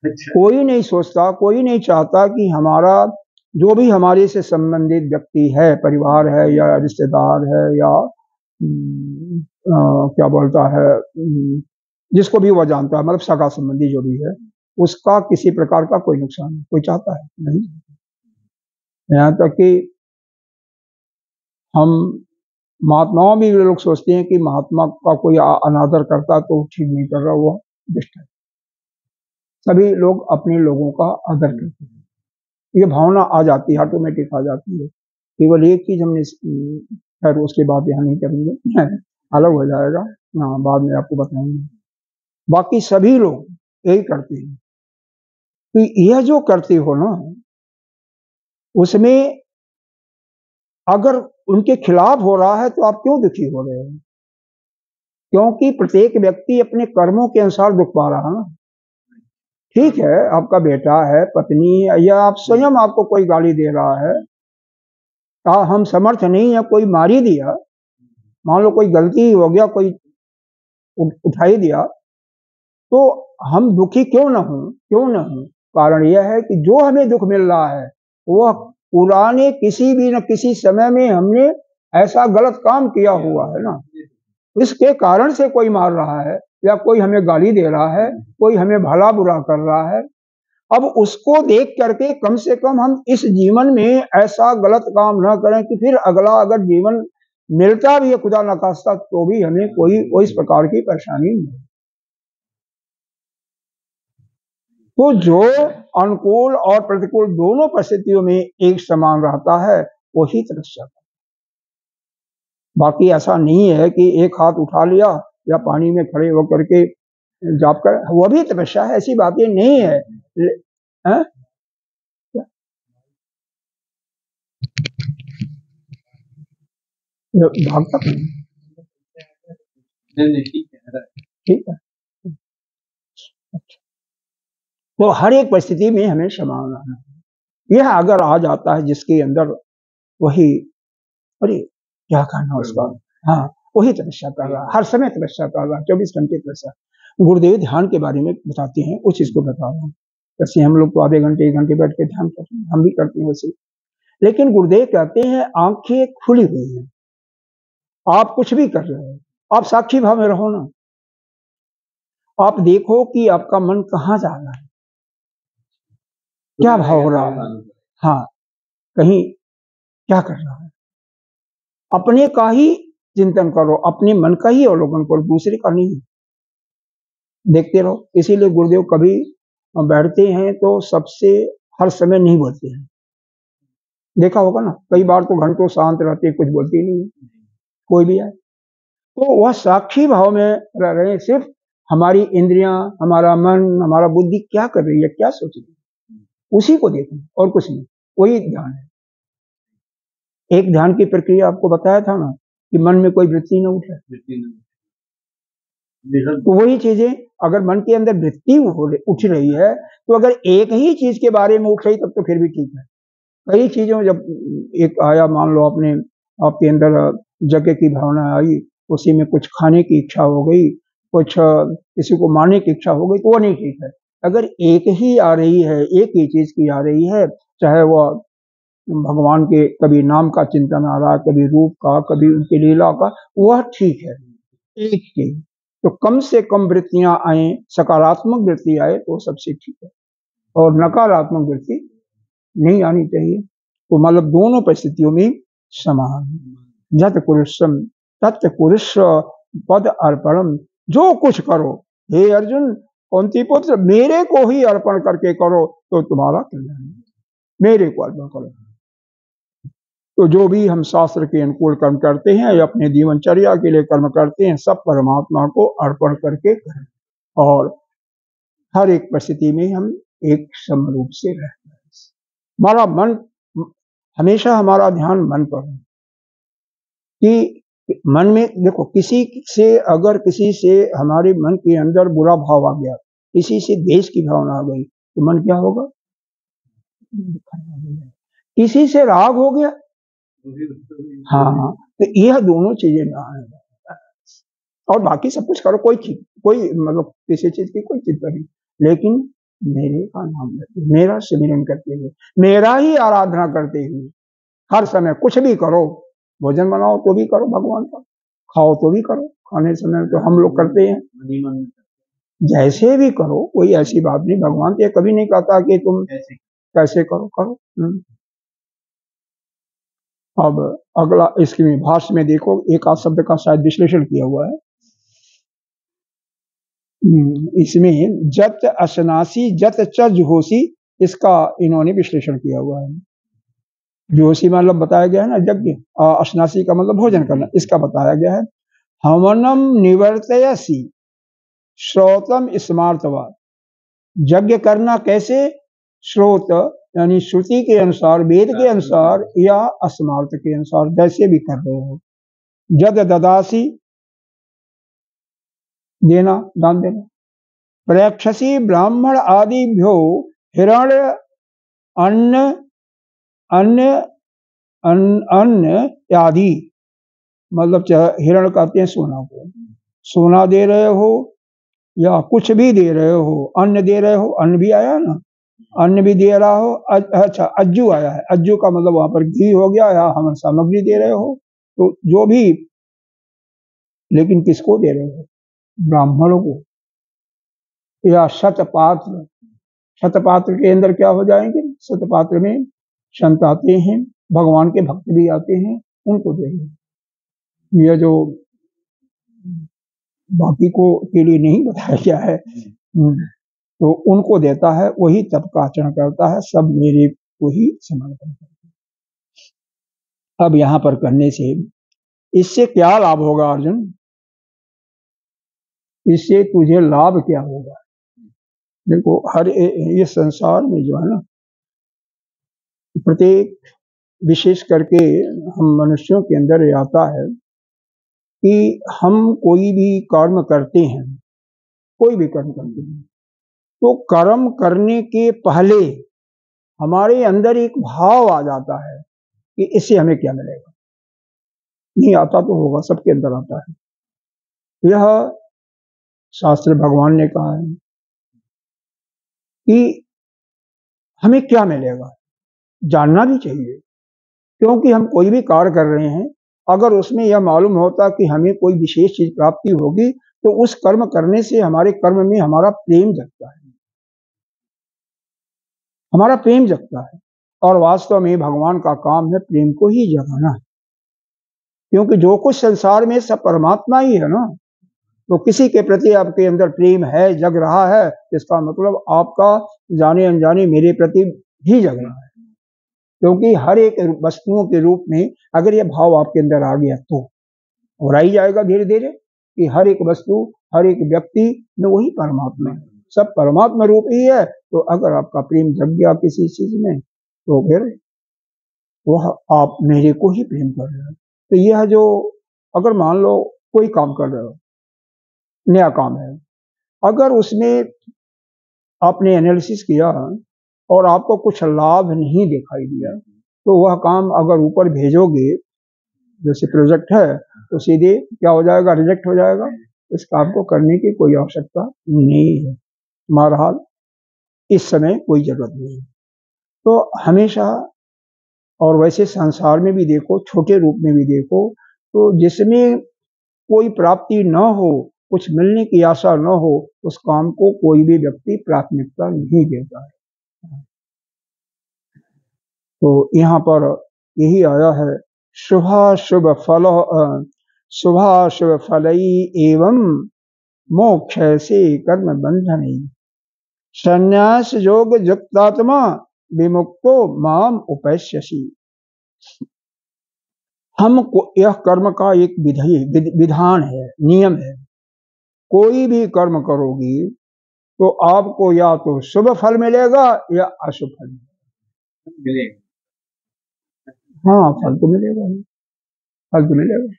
कोई नहीं सोचता, कोई नहीं चाहता कि हमारा जो भी हमारे से संबंधित व्यक्ति है, परिवार है या रिश्तेदार है या क्या बोलता है, जिसको भी वह जानता है, मतलब सगा संबंधी जो भी है, उसका किसी प्रकार का कोई नुकसान नहीं कोई चाहता है, नहीं। यहाँ तक कि हम महात्माओं भी लोग सोचते हैं कि महात्मा का कोई अनादर करता है तो ठीक नहीं कर रहा, वो दुष्ट है। सभी लोग अपने लोगों का आदर करते हैं, ये भावना आ जाती है, ऑटोमेटिक आ जाती है। केवल एक चीज हमने, खैर उसके बाद यहाँ नहीं करेंगे अलग हो जाएगा, हाँ बाद में आपको बताएंगे। बाकी सभी लोग यही करते हैं। तो यह जो करते हो ना, उसमें अगर उनके खिलाफ हो रहा है तो आप क्यों दुखी हो रहे हो? क्योंकि प्रत्येक व्यक्ति अपने कर्मों के अनुसार दुख पा रहा है ना। ठीक है, आपका बेटा है, पत्नी है, या आप स्वयं आपको कोई गाली दे रहा है, हम समर्थ नहीं है, कोई मार ही दिया, मान लो कोई गलती हो गया, कोई उठा ही दिया, तो हम दुखी क्यों न हो? कारण यह है कि जो हमें दुख मिल रहा है वह पुराने किसी भी न किसी समय में हमने ऐसा गलत काम किया हुआ है ना, इसके कारण से कोई मार रहा है या कोई हमें गाली दे रहा है, कोई हमें भला बुरा कर रहा है। अब उसको देख करके कम से कम हम इस जीवन में ऐसा गलत काम न करें कि फिर अगला अगर जीवन मिलता भी है खुदा न खास्ता तो भी हमें कोई इस प्रकार की परेशानी नहीं। तो जो अनुकूल और प्रतिकूल दोनों परिस्थितियों में एक समान रहता है वही तपस्या। बाकी ऐसा नहीं है कि एक हाथ उठा लिया या पानी में खड़े होकर के जाप कर, वह भी तपस्या है, ऐसी बातें नहीं है। भागता ठीक है। तो हर एक परिस्थिति में हमें समान रहना है। यह अगर आ जाता है जिसके अंदर, वही अरे क्या करना उसका, हाँ वही तपस्या कर रहा है, हर समय तपस्या कर रहा है, 24 घंटे तपस्या। गुरुदेव ध्यान के बारे में बताते हैं, उस चीज को बता रहा हूँ। जैसे हम लोग तो आधे घंटे 1 घंटे बैठ के ध्यान करते हैं, हम भी करते हैं वैसे, लेकिन गुरुदेव कहते हैं आंखें खुली हुई हैं, आप कुछ भी कर रहे हो, आप साक्षी भाव में रहो ना, आप देखो कि आपका मन कहाँ जा रहा है, क्या भाव हो रहा है, हाँ कहीं क्या कर रहा है, अपने का ही चिंतन करो, अपने मन का ही अवलोकन करो, दूसरे का नहीं। देखते रहो। इसीलिए गुरुदेव कभी बैठते हैं तो सबसे हर समय नहीं बोलते हैं, देखा होगा ना, कई बार तो घंटों शांत रहते, कुछ बोलते नहीं है, कोई भी आए तो वह साक्षी भाव में रह रहे हैं। सिर्फ हमारी इंद्रियां, हमारा मन, हमारा बुद्धि क्या कर रही है, क्या सोच रही है, उसी को देखना और कुछ नहीं, वही ध्यान है। एक ध्यान की प्रक्रिया आपको बताया था ना कि मन में कोई वृत्ति न उठे, तो वही चीजें अगर मन के अंदर वृत्ति उठ रही है तो अगर एक ही चीज के बारे में उठ रही तब तो फिर भी ठीक है। कई चीजों जब एक आया, मान लो आपने आपके अंदर जगह की भावना आई, उसी में कुछ खाने की इच्छा हो गई, कुछ किसी को मारने की इच्छा हो गई, तो वो नहीं ठीक है। अगर एक ही आ रही है, एक ही चीज की आ रही है, चाहे वह भगवान के कभी नाम का चिंतन आ रहा है, कभी रूप का, कभी उनकी लीला का, वह ठीक है एक चीज। तो कम से कम वृत्तियां आए, सकारात्मक वृत्ति आए तो सबसे ठीक है, और नकारात्मक वृत्ति नहीं आनी चाहिए। तो मतलब दोनों परिस्थितियों में समान। जत पुरुषम तत् पुरुष पद अर्पणम, जो कुछ करो हे अर्जुन कुंती पुत्र, मेरे को ही अर्पण करके करो तो तुम्हारा कल्याण, मेरे को अर्पण करो। तो जो भी हम शास्त्र के अनुकूल कर्म करते हैं या अपने जीवनचर्या के लिए कर्म करते हैं, सब परमात्मा को अर्पण करके करें, और हर एक परिस्थिति में हम एक सम रूप से रहते हैं। हमारा मन, हमेशा हमारा ध्यान मन पर है कि मन में देखो, किसी से अगर किसी से हमारे मन के अंदर बुरा भाव आ गया, किसी से द्वेष की भावना आ गई, तो मन क्या होगा, किसी से राग हो गया, हाँ, तो यह दोनों चीजें ना है। और बाकी सब कुछ करो, कोई मतलब किसी चीज की कोई चिंता नहीं, लेकिन मेरे का नाम लेते, मेरा सिमरन करते हुए, मेरा ही आराधना करते हुए, हर समय कुछ भी करो, भोजन बनाओ तो भी करो भगवान का, खाओ तो भी करो, खाने समय तो हम लोग करते हैं, जैसे भी करो, कोई ऐसी बात नहीं, भगवान तो कभी नहीं कहता कि तुम कैसे करो। अब अगला इसके भाष्य में देखो, एक आध शब्द का शायद विश्लेषण किया हुआ है इसमें, जत अशनासी जत च जुहोसी, इसका इन्होंने विश्लेषण किया हुआ है। जुहोसी मतलब बताया गया है ना यज्ञ, अशनासी का मतलब भोजन करना, इसका बताया गया है। हवनम निवर्तयसी श्रोतम स्मार्तवा, यज्ञ करना कैसे, श्रोत यानी श्रुति के अनुसार, वेद के अनुसार, या अस्मार्थ के अनुसार, जैसे भी कर रहे हो। जद ददासी देना, दान देना। प्रेक्षसी ब्राह्मण आदिभ्यो हिरण्य अन्न अन्न अन्न आदि, मतलब चाहे हिरण कहते हैं सोना को, सोना दे रहे हो या कुछ भी दे रहे हो, अन्न दे रहे हो, अन्न भी आया ना, अन्न भी दे रहा हो। अच्छा, अज्जू आया है, अज्जू का मतलब वहां पर घी हो गया, या हम सामग्री दे रहे हो, तो जो भी, लेकिन किसको दे रहे हो? ब्राह्मणों को। या शतपात्र, शतपात्र के अंदर क्या हो जाएंगे? शतपात्र में संत आते हैं, भगवान के भक्त भी आते हैं, उनको दे रहे हैं। यह जो बाकी को के लिए नहीं बताया गया है, तो उनको देता है, वही तब का आचरण करता है, सब मेरे को ही समर्पण करता है। अब यहाँ पर करने से इससे क्या लाभ होगा अर्जुन? इससे तुझे लाभ क्या होगा? देखो, हर ये संसार में जो है ना, प्रत्येक, विशेष करके हम मनुष्यों के अंदर आता है कि हम कोई भी कर्म करते हैं, कोई भी कर्म करते हैं, तो कर्म करने के पहले हमारे अंदर एक भाव आ जाता है कि इससे हमें क्या मिलेगा। नहीं आता तो होगा, सबके अंदर आता है। यह शास्त्र भगवान ने कहा है कि हमें क्या मिलेगा, जानना भी चाहिए। क्योंकि हम कोई भी कार्य कर रहे हैं, अगर उसमें यह मालूम होता कि हमें कोई विशेष चीज प्राप्ति होगी, तो उस कर्म करने से हमारे कर्म में हमारा प्रेम जगता है, हमारा प्रेम जगता है। और वास्तव में भगवान का काम है प्रेम को ही जगाना, क्योंकि जो कुछ संसार में सब परमात्मा ही है ना, तो किसी के प्रति आपके अंदर प्रेम है, जग रहा है, इसका मतलब आपका जाने अनजाने मेरे प्रति भी जग रहा है। क्योंकि हर एक वस्तुओं के रूप में अगर यह भाव आपके अंदर आ गया तो हो ही जाएगा धीरे धीरे कि हर एक वस्तु, हर एक व्यक्ति में वही परमात्मा है, सब परमात्मा रूप ही है। तो अगर आपका प्रेम जग गया किसी चीज में, तो फिर वह आप मेरे को ही प्रेम कर रहे हो। तो यह जो, अगर मान लो कोई काम कर रहे हो, नया काम है, अगर उसमें आपने एनालिसिस किया और आपको कुछ लाभ नहीं दिखाई दिया, तो वह काम अगर ऊपर भेजोगे, जैसे प्रोजेक्ट है, तो सीधे क्या हो जाएगा? रिजेक्ट हो जाएगा। इस काम को करने की कोई आवश्यकता नहीं है, बहरहाल इस समय कोई जरूरत नहीं है। तो हमेशा, और वैसे संसार में भी देखो, छोटे रूप में भी देखो, तो जिसमें कोई प्राप्ति न हो, कुछ मिलने की आशा न हो, उस काम को कोई भी व्यक्ति प्राथमिकता नहीं देता है। तो यहाँ पर यही आया है, शुभाशुभ फल, शुभाशुभ फलई एवं मोक्ष से कर्म बंधन, संन्यास योग युक्तात्मा विमुक्तो माम उपैस्यसि। हमको यह कर्म का एक विधान है, नियम है। कोई भी कर्म करोगी तो आपको या तो शुभ फल मिलेगा या अशुभ फल मिलेगा। हाँ, फल तो मिलेगा ही, फल तो मिलेगा।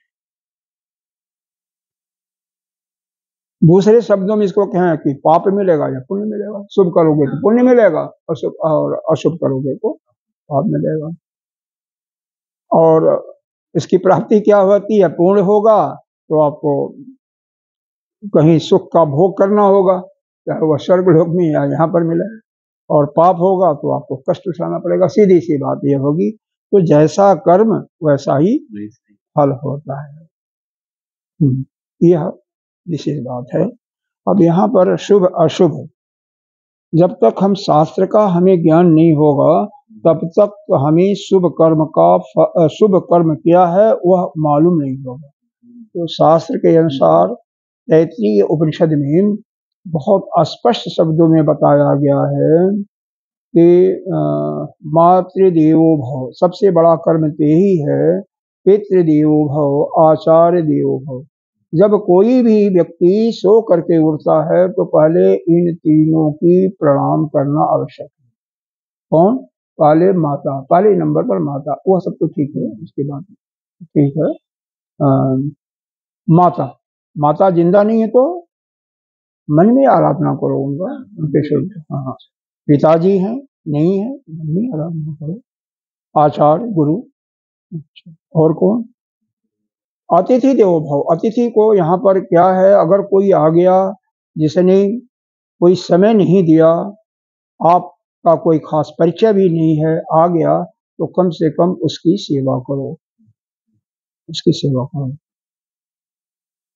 दूसरे शब्दों में इसको कहें कि पाप मिलेगा या पुण्य मिलेगा। शुभ करोगे तो पुण्य मिलेगा, और अशुभ करोगे तो पाप मिलेगा। और इसकी प्राप्ति क्या होती है? पूर्ण होगा तो आपको कहीं सुख का भोग करना होगा, चाहे वह स्वर्ग लोक में या यहाँ पर मिले, और पाप होगा तो आपको कष्ट उठाना पड़ेगा। सीधी सी बात यह होगी। तो जैसा कर्म वैसा ही फल होता है। यह विशेष बात है। अब यहाँ पर शुभ अशुभ, जब तक हम शास्त्र का हमें ज्ञान नहीं होगा, तब तक हमें शुभ कर्म का, शुभ कर्म क्या है वह मालूम नहीं होगा। तो शास्त्र के अनुसार तैत्तिरीय उपनिषद में बहुत स्पष्ट शब्दों में बताया गया है कि मातृदेवो भव, सबसे बड़ा कर्म तो यही है, पितृदेवो भव, आचार्य देवो भव। जब कोई भी व्यक्ति सो करके उठता है तो पहले इन तीनों की प्रणाम करना आवश्यक है। कौन? पहले माता, पहले नंबर पर माता, वह सब तो ठीक है, उसके बाद ठीक है। माता, माता जिंदा नहीं है तो मन में आराधना करो उनका, उनके शुद्ध। हाँ, पिताजी हैं नहीं है, मन में आराधना करो। आचार्य गुरु, अच्छा, और कौन? अतिथि देवो भव। अतिथि को यहाँ पर क्या है, अगर कोई आ गया जिसने कोई समय नहीं दिया, आपका कोई खास परिचय भी नहीं है, आ गया, तो कम से कम उसकी सेवा करो, उसकी सेवा करो,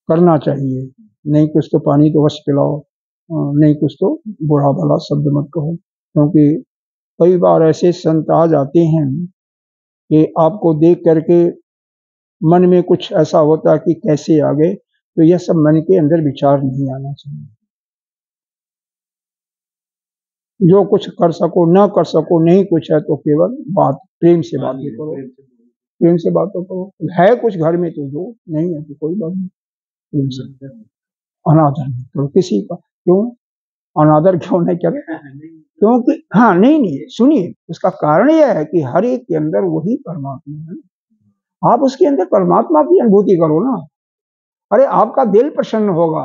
करना चाहिए। नहीं कुछ तो पानी तो बस पिलाओ, नहीं कुछ तो बुरा भला शब्द मत कहो, क्योंकि कई बार ऐसे संत आ जाते हैं कि आपको देख करके मन में कुछ ऐसा होता है कि कैसे आ गए, तो यह सब मन के अंदर विचार नहीं आना चाहिए। जो कुछ कर सको ना कर सको, नहीं कुछ है तो केवल बात, प्रेम से बातें करो, प्रेम से बातों करो। है कुछ घर में तो दो, नहीं है तो कोई बात नहीं, प्रेम से। अनादर नहीं करो किसी का। क्यों अनादर क्यों नहीं करे? क्योंकि हाँ, नहीं सुनिए, उसका कारण यह है कि हर एक के अंदर वही परमात्मा है, आप उसके अंदर परमात्मा की अनुभूति करो ना। अरे आपका दिल प्रसन्न होगा।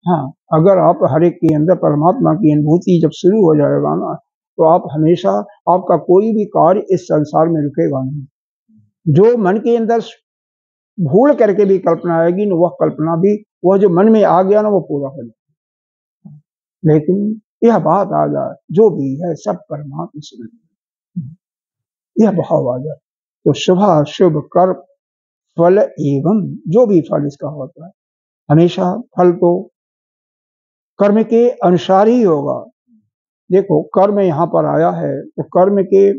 हाँ, अगर आप हर एक के अंदर परमात्मा की अनुभूति जब शुरू हो जाएगा ना, तो आप हमेशा, आपका कोई भी कार्य इस संसार में रुकेगा नहीं। जो मन के अंदर भूल करके भी कल्पना आएगी ना, वह कल्पना भी, वह जो मन में आ गया ना, वो पूरा हो जाएगा। लेकिन यह बात आ जाए, जो भी है सब परमात्मा से, यह भाव आ जाए, तो शुभ शुभ कर्म फल एवं, जो भी फल इसका होता है, हमेशा फल तो कर्म के अनुसार ही होगा। देखो कर्म यहाँ पर आया है, तो कर्म के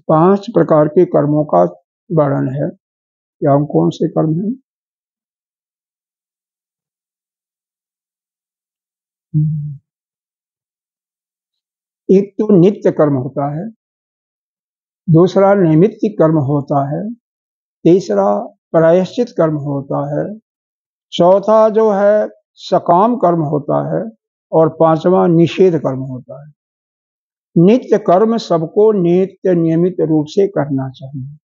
5 प्रकार के कर्मों का वर्णन है। क्या कौन से कर्म हैं? एक तो नित्य कर्म होता है, दूसरा नैमित्तिक कर्म होता है, तीसरा प्रायश्चित कर्म होता है, चौथा जो है सकाम कर्म होता है, और पांचवा निषेध कर्म होता है। नित्य कर्म सबको नित्य नियमित रूप से करना चाहिए।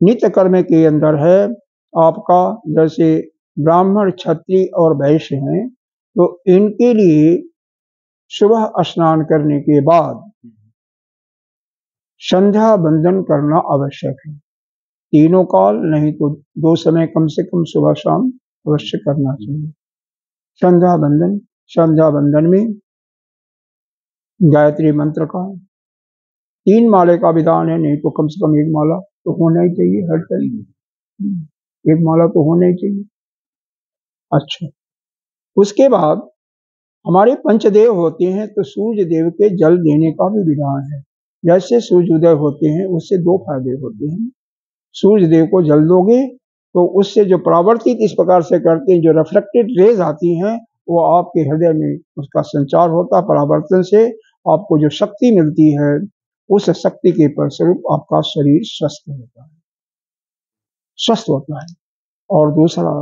नित्य कर्म के अंदर है आपका, जैसे ब्राह्मण क्षत्रिय और वैश्य हैं, तो इनके लिए सुबह स्नान करने के बाद संध्या बंदन करना आवश्यक है। तीनों काल नहीं तो 2 समय कम से कम सुबह शाम अवश्य करना चाहिए। संध्या बंदन, संध्या बंदन में गायत्री मंत्र का 3 माले का विधान है, नहीं तो कम से कम 1 माला तो होना ही चाहिए हर टाइम, 1 माला तो होना ही चाहिए। अच्छा, उसके बाद हमारे पंचदेव होते हैं, तो सूर्य देव के जल देने का भी विधान है। जैसे सूर्य उदय होते हैं, उससे 2 फायदे होते हैं। सूर्य देव को जल दोगे तो उससे जो परावर्तित इस प्रकार से करते हैं, जो रिफ्लेक्टेड रेज आती हैं, वो आपके हृदय में उसका संचार होता है, परावर्तन से आपको जो शक्ति मिलती है, उस शक्ति के फलस्वरूप आपका शरीर स्वस्थ होता है, स्वस्थ होता है। और दूसरा,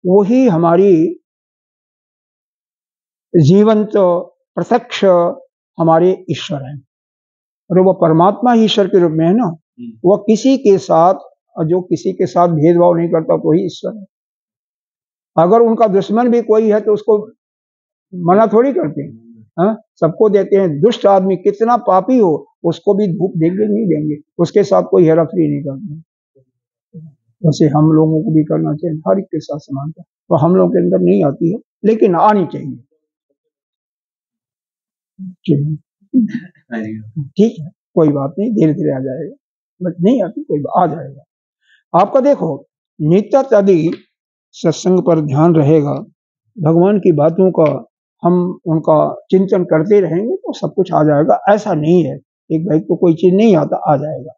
वही हमारी जीवंत प्रत्यक्ष हमारे ईश्वर हैं, और वो परमात्मा ही ईश्वर के रूप में है ना। वह किसी के साथ, जो किसी के साथ भेदभाव नहीं करता, तो ही ईश्वर है। अगर उनका दुश्मन भी कोई है तो उसको मना थोड़ी करते हैं, हाँ, सबको देते हैं। दुष्ट आदमी कितना पापी हो, उसको भी धूप देंगे नहीं देंगे, उसके साथ कोई हेराफेरी नहीं करते। वैसे हम लोगों को भी करना चाहिए, हर एक के साथ समानता, तो हम लोगों के अंदर नहीं आती है, लेकिन आनी चाहिए। ठीक है, कोई बात नहीं, धीरे धीरे आ जाएगा, बट नहीं आती कोई आ जाएगा। आपका देखो नित्य यदि सत्संग पर ध्यान रहेगा, भगवान की बातों का हम उनका चिंतन करते रहेंगे, तो सब कुछ आ जाएगा। ऐसा नहीं है एक भाई को कोई चीज नहीं आता, आ जाएगा।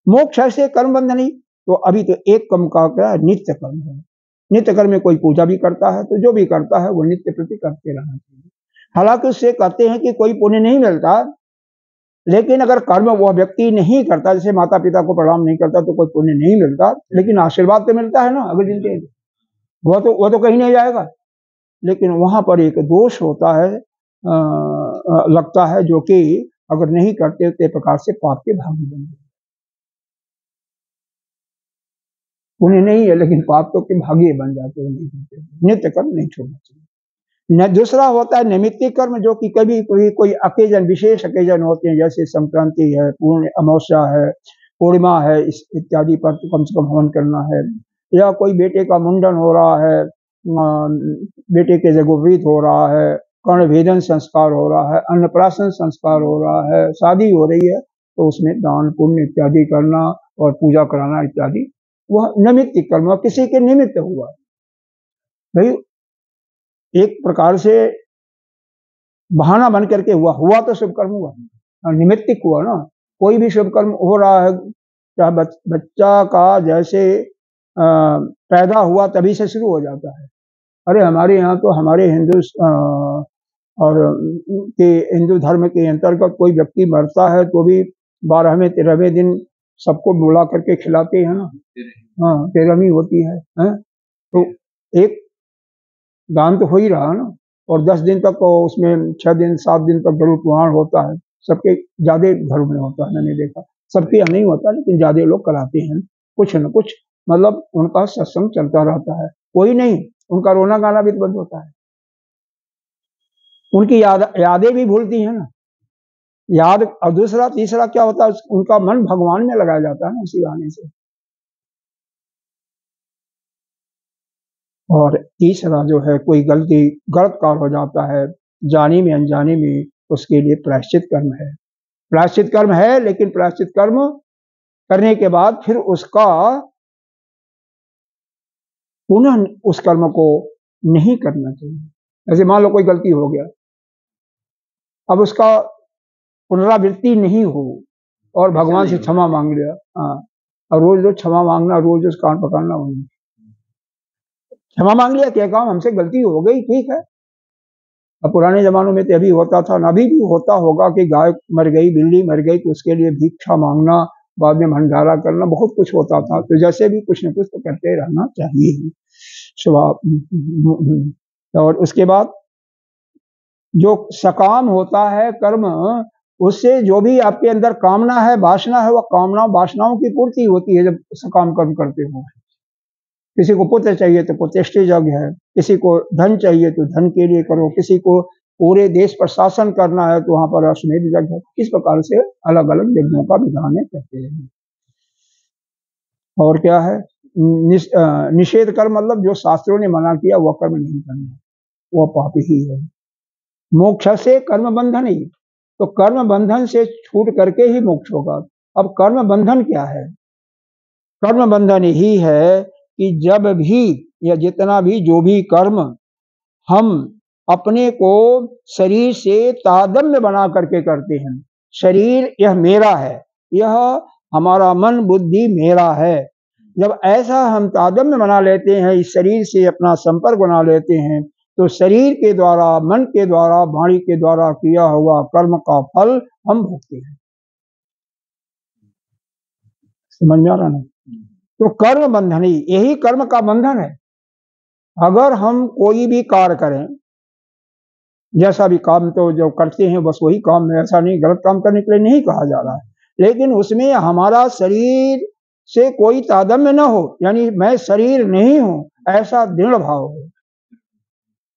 मोक्ष ऐसे कर्म बंधनी, तो अभी तो एक कर्म का क्या है, नित्य कर्म है। नित्य कर्म में कोई पूजा भी करता है, तो जो भी करता है वो नित्य प्रति करते रहना चाहिए। हालांकि उससे कहते हैं कि कोई पुण्य नहीं मिलता, लेकिन अगर कर्म वह व्यक्ति नहीं करता, जैसे माता पिता को प्रणाम नहीं करता, तो कोई पुण्य नहीं मिलता, लेकिन आशीर्वाद तो मिलता है ना। अगर जिनके वह तो कहीं नहीं जाएगा, लेकिन वहां पर एक दोष होता है, लगता है, जो कि अगर नहीं करते तो प्रकार से पाप के भागी बन जाए। पुण्य नहीं है, लेकिन पाप तो के भागी बन जाते हैं, नहीं करते। नित्य कर्म नहीं छोड़ना चाहिए। न दूसरा होता है निमित्तिक कर्म, जो कि कभी कोई अकेजन, विशेष अकेजन होते हैं, जैसे संक्रांति है, पूर्ण अमावस्या है, पूर्णिमा है, इस इत्यादि पर कम से कम हवन करना है, या कोई बेटे का मुंडन हो रहा है, बेटे के जगोवृत हो रहा है, कर्णभेदन संस्कार हो रहा है, अन्नप्राशन संस्कार हो रहा है, शादी हो रही है, तो उसमें दान पुण्य इत्यादि करना और पूजा कराना इत्यादि, वह निमित्तिक कर्म, किसी के निमित्त हुआ। भाई एक प्रकार से बहाना बन करके हुआ तो शुभ कर्म हुआ, निमित्तिक हुआ ना। कोई भी शुभ कर्म हो रहा है, चाहे बच्चा का जैसे पैदा हुआ तभी से शुरू हो जाता है। अरे हमारे यहाँ तो हमारे और के हिंदू धर्म के अंतर्गत कोई व्यक्ति मरता है तो भी 12वें 13वें दिन सबको बुला करके खिलाते हैं ना। हाँ, 13वीं होती है, तो एक दान तो हो ही रहा ना। और 10 दिन तक उसमें 6 दिन 7 दिन तक गरुड़ पुराण होता है, सबके ज्यादा घरों में होता है, मैंने देखा। सबके यहाँ नहीं होता, लेकिन ज्यादा लोग कराते हैं कुछ न कुछ, मतलब उनका सत्संग चलता रहता है। कोई नहीं, उनका रोना गाना भी बंद होता है, उनकी यादें भी भूलती हैं ना, याद। और दूसरा तीसरा क्या होता है, उनका मन भगवान में लगाया जाता है ना उसी गाने से। और तीसरा जो है, कोई गलत कार्य हो जाता है जाने में अनजाने में, उसके लिए प्रायश्चित कर्म है। प्रायश्चित कर्म है, लेकिन प्रायश्चित कर्म करने के बाद फिर उसका पुनः उस कर्म को नहीं करना चाहिए। जैसे मान लो कोई गलती हो गया, अब उसका पुनरावृत्ति नहीं हो और भगवान से क्षमा मांग लिया, हाँ, और रोज रोज क्षमा मांगना, रोज रोज कान पकड़ना, क्षमा मांग लिया, क्या काम, हमसे गलती हो गई, ठीक है। अब पुराने जमानों में तो अभी होता था, अभी भी होता होगा कि गाय मर गई, बिल्ली मर गई, तो उसके लिए भिक्षा मांगना, बाद में भंडारा करना, बहुत कुछ होता था। तो जैसे भी कुछ न कुछ तो करते रहना चाहिए स्वभाव। और उसके बाद जो सकाम होता है कर्म, उससे जो भी आपके अंदर कामना है, वासना है, वह वासनाओं की पूर्ति होती है जब सकाम कर्म करते हो। किसी को पुत्र चाहिए तो पुत्रेष्टि यज्ञ है, किसी को धन चाहिए तो धन के लिए करो, किसी को पूरे देश पर शासन करना है तो वहां पर अश्वमेध यज्ञ है। इस प्रकार से अलग अलग यज्ञों का विधान करते हैं। और क्या है, निषेध कर्म, मतलब जो शास्त्रों ने मना किया वह कर्म नहीं करना, वह पाप ही है। मोक्ष से कर्म बंधन ही, तो कर्म बंधन से छूट करके ही मोक्ष होगा। अब कर्म बंधन क्या है? कर्म बंधन ही है कि जब भी या जितना भी जो भी कर्म हम अपने को शरीर से तादात्म्य बना करके करते हैं, शरीर यह मेरा है, यह हमारा मन बुद्धि मेरा है, जब ऐसा हम तादात्म्य बना लेते हैं, इस शरीर से अपना संपर्क बना लेते हैं, तो शरीर के द्वारा, मन के द्वारा, वाणी के द्वारा किया हुआ कर्म का फल हम भोगते हैं। समझ में आ रहा ना? तो कर्म बंधन ही, यही कर्म का बंधन है। अगर हम कोई भी कार्य करें, जैसा भी काम तो जो करते हैं बस वही काम है, ऐसा नहीं गलत काम करने के लिए नहीं कहा जा रहा है, लेकिन उसमें हमारा शरीर से कोई तादात्म्य न हो, यानी मैं शरीर नहीं हूं, ऐसा दृढ़ भाव हो।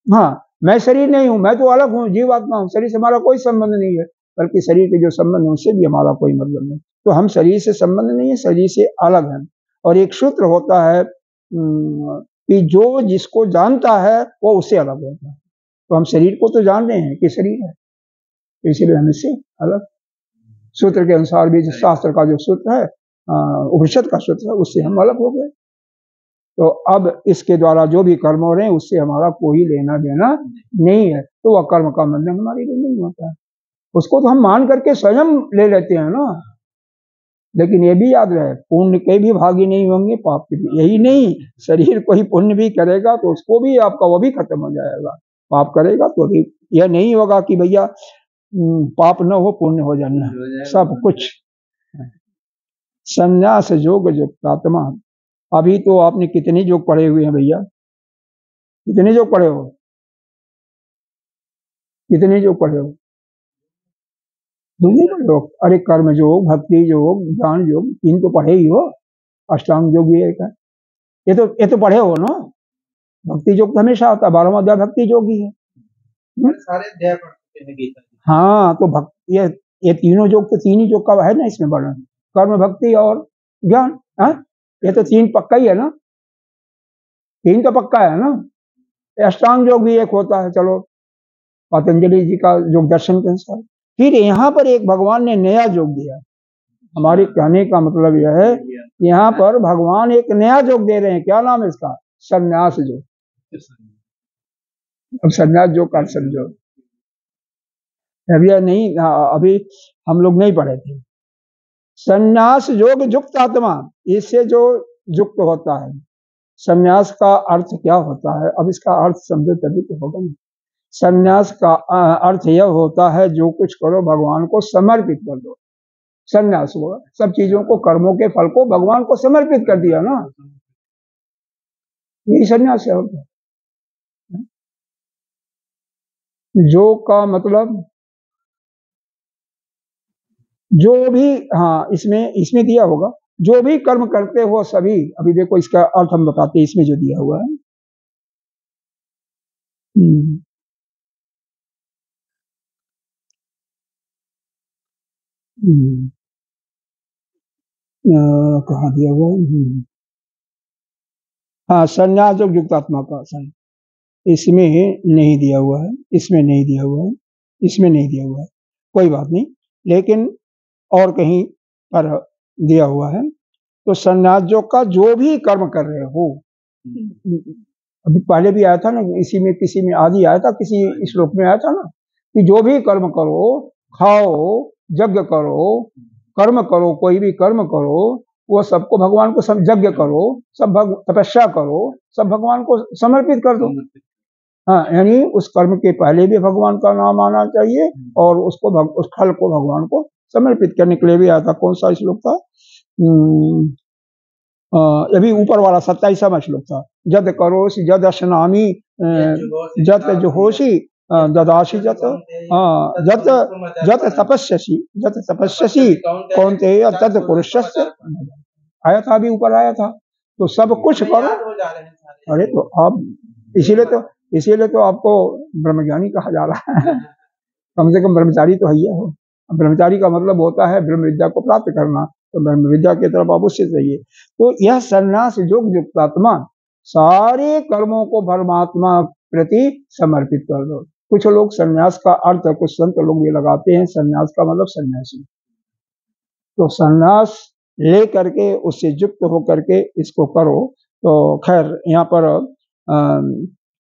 हाँ, मैं शरीर नहीं हूं, मैं तो अलग हूं, जीवात्मा हूं, शरीर से हमारा कोई संबंध नहीं है, बल्कि शरीर के जो संबंध है उससे भी हमारा कोई मतलब नहीं। तो हम शरीर से संबंध नहीं है, शरीर से अलग हैं। और एक सूत्र होता है कि जो जिसको जानता है वो उससे अलग होता है। तो हम शरीर को तो जान रहे हैं कि शरीर है, तो इसीलिए हम इससे अलग। सूत्र के अनुसार भी शास्त्र का जो सूत्र है, उपनिषद का सूत्र है, उससे हम अलग हो गए। तो अब इसके द्वारा जो भी कर्म हो रहे हैं उससे हमारा कोई लेना देना नहीं है, तो वह कर्म का बंधन हमारे लिए नहीं होता है। उसको तो हम मान करके स्वयं ले लेते हैं ना। लेकिन ये भी याद रहे, पुण्य के भी भागी नहीं होंगे, पाप के भी। यही नहीं, शरीर कोई पुण्य भी करेगा तो उसको भी आपका वो भी खत्म हो जाएगा, पाप करेगा तो भी यह नहीं होगा कि भैया पाप न हो पुण्य हो जाना, सब कुछ। संन्यास योग युक्तात्मा। अभी तो आपने कितने योग पढ़े हुए हैं भैया? कितने योग पढ़े हो? कितने योग पढ़े हो? दूसरे पढ़े हो? अरे कर्म योग, भक्ति योग, ज्ञान योग, 3 तो पढ़े ही हो। अष्टांग योग भी एक है, ये तो पढ़े हो ना। भक्ति योग तो हमेशा आता है, 12वां अध्याय भक्ति योग ही है। सारे अध्याय पढ़ चुके हैं गीता जी। हाँ, तो भक्ति ये तीनों योग तो तीन ही योग का है ना इसमें वर्णन, कर्म, भक्ति और ज्ञान। हाँ, ये तो तीन पक्का ही है ना, तीन तो पक्का है ना। अष्टांग योग भी एक होता है, चलो पतंजलि जी का योग दर्शन के अनुसार। फिर यहाँ पर एक भगवान ने नया योग दिया। हमारे कहने का मतलब यह है, यहाँ पर भगवान एक नया योग दे रहे हैं। क्या नाम है इसका? संन्यास योग। अब संन्यास योग का समझो, अभी नहीं, अभी हम लोग नहीं पढ़े थे। संन्यास योग युक्त आत्मा, इससे जो युक्त होता है। संन्यास का अर्थ क्या होता है? अब इसका अर्थ समझो तभी तो होगा ना। संन्यास का अर्थ यह होता है, जो कुछ करो भगवान को समर्पित कर दो। संन्यास हुआ, सब चीजों को, कर्मों के फल को भगवान को समर्पित कर दिया ना, यही संन्यास है। योग का मतलब जो भी, हाँ, इसमें दिया होगा, जो भी कर्म करते हो सभी। अभी देखो इसका अर्थ हम बताते हैं, इसमें जो दिया हुआ है। कहाँ दिया हुआ है? हाँ, संन्यास योग युक्तात्मा का सन, इसमें नहीं दिया हुआ है, इसमें नहीं दिया हुआ है, इसमें नहीं दिया हुआ है, कोई बात नहीं, लेकिन और कहीं पर दिया हुआ है। तो संन्यास योग का जो भी कर्म कर रहे हो, अभी पहले भी आया था ना, इसी में किसी में आदि आया था, किसी श्लोक में आया था ना, कि जो भी कर्म करो, खाओ, यज्ञ करो, कर्म करो, कोई भी कर्म करो, वो सबको भगवान को यज्ञ करो, सब तपस्या करो, सब भगवान को समर्पित कर दो। हाँ, यानी उस कर्म के पहले भी भगवान का नाम आना चाहिए, और उसको उस फल को भगवान को समर्पित करने के लिए भी आया था। कौन सा श्लोक था? अभी ऊपर वाला 27वां श्लोक था। जद करोसि जद अश्नामि जत जुहोसि ददासि जत, जत तपस्यसि कौन्तेय तत् कुरुष्यस्य। आया था, अभी ऊपर आया था। तो सब कुछ करो। अरे तो आप इसीलिए तो आपको ब्रह्मज्ञानी कहा जा रहा है। कम से कम ब्रह्मचारी तो है हो। ब्रह्मचारी का मतलब होता है ब्रह्म विद्या को प्राप्त करना, तो ब्रह्म विद्या की तरफ अवश्य चाहिए। तो यह संन्यास योग युक्तात्मा सारे कर्मों को परमात्मा प्रति समर्पित कर दो। कुछ लोग संन्यास का अर्थ, कुछ संत लोग ये लगाते हैं संन्यास का मतलब सन्यासी। तो संन्यास ले करके उससे युक्त होकर के इसको करो। तो खैर यहाँ पर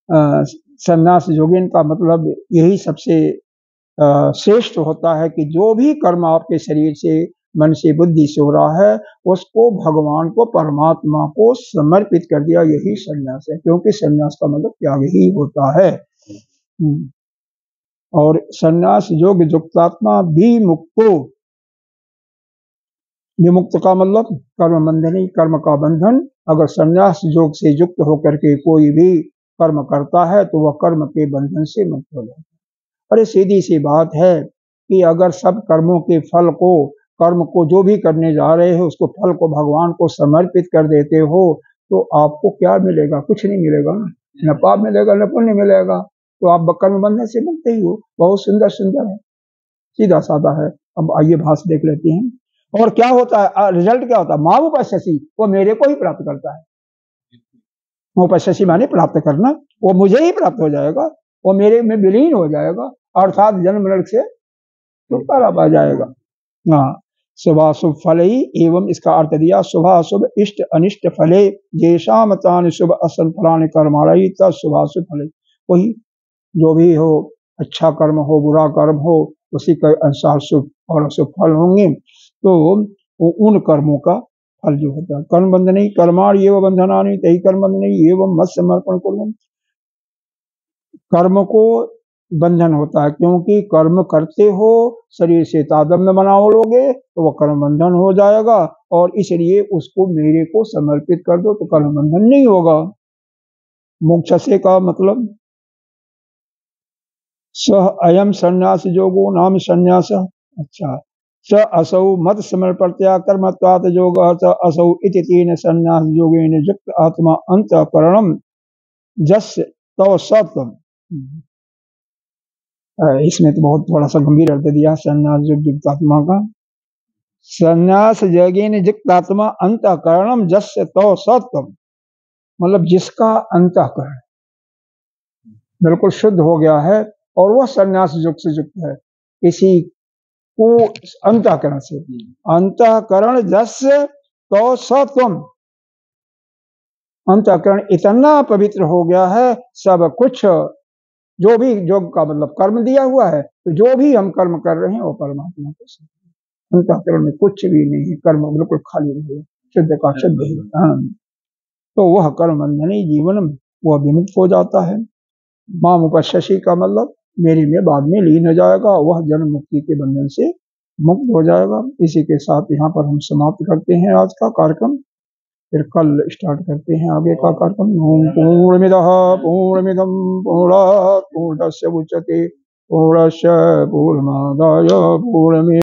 संन्यास योगिन का मतलब यही सबसे श्रेष्ठ होता है कि जो भी कर्म आपके शरीर से, मन से, बुद्धि से हो रहा है, उसको भगवान को, परमात्मा को समर्पित कर दिया। यही संन्यास है, क्योंकि संन्यास का मतलब त्याग ही होता है। और संन्यास योग युक्तात्मा विमुक्तो, विमुक्त का मतलब कर्म बंधनी, कर्म का बंधन। अगर संन्यास योग से युक्त होकर के कोई भी कर्म करता है तो वह कर्म के बंधन से मुक्त हो जाता है। अरे सीधी सी बात है कि अगर सब कर्मों के फल को, कर्म को जो भी करने जा रहे हो, उसको फल को भगवान को समर्पित कर देते हो, तो आपको क्या मिलेगा? कुछ नहीं मिलेगा ना, न पाप मिलेगा न पुण्य मिलेगा। तो आप कर्म बंधन से मुक्त ही हो। बहुत सुंदर सुंदर है, सीधा साधा है। अब आइए भाष्य देख लेते हैं। और क्या होता है, रिजल्ट क्या होता है? मामुपश्यसि, वो मेरे को ही प्राप्त करता है। मुपश्यसि माने प्राप्त करना, वो मुझे ही प्राप्त हो जाएगा, वो मेरे में विलीन हो जाएगा, अर्थात जन्म मरण से छुटकारा पा जाएगा। हाँ, शुभाशुभ फल ही एवं, इसका अर्थ दिया शुभाशुभ इष्ट अनिष्ट फले जेषाम तानि शुभ असल फलानि कर्माणि तत्शुभाशुभ फले। वही जो भी हो, अच्छा कर्म हो, बुरा कर्म हो, उसी के अनुसार शुभ और अशुभ फल होंगे। तो उन कर्मों का फल जो होता है, कर्म बंधन कर्माणि एवं बंधनानि तहि कर्म बंधन एवं मत समर्पण कुर्वन्। कर्म को बंधन होता है, क्योंकि कर्म करते हो, शरीर से तादात्म्य बनाओ लोगे तो वह कर्म बंधन हो जाएगा, और इसलिए उसको मेरे को समर्पित कर दो तो कर्म बंधन नहीं होगा। मोक्ष से का मतलब स अयम संन्यास योगो नाम संन्यास। अच्छा, स असौ मत समर्पत्या कर्मत्वात् योगः च असौ इति तेन संन्यास योगेन युक्त आत्मा अंतःकरणम जस्य तव सत्वम। इसमें तो बहुत बड़ा सा गंभीर अर्थ दिया संन्यास युक्तात्मा का। संन्यास योगिन युक्तात्मा अंतःकरणम जस्य तो सत्वम, मतलब जिसका अंतःकरण बिल्कुल शुद्ध हो गया है और वह संन्यास युग से युक्त है। किसी को अंतःकरण से, अंतःकरण जस्य तो सत्वम, अंतःकरण इतना पवित्र हो गया है, सब कुछ जो भी योग का मतलब कर्म दिया हुआ है, तो जो भी हम कर्म कर रहे हैं वो परमात्मा को से, अंतःकरण में कुछ भी नहीं है, कर्म बिल्कुल खाली रहे, शुद्ध का शुद्ध ही। हाँ, तो वह कर्म बंधनी जीवन में वह विमुक्त हो जाता है। माम उपशशि का मतलब मेरे में बाद में लीन हो जाएगा, वह जन्म मुक्ति के बंधन से मुक्त हो जाएगा। इसी के साथ यहाँ पर हम समाप्त करते हैं आज का कार्यक्रम, फिर कल स्टार्ट करते हैं आगे का कार्यक्रम। ओम पूर्णमिदः पूर्णमिदं पूर्णात् पूर्णस्य मुच्यते पूर्णस्य पूर्णमादाय पूर्णमेवावशिष्यते।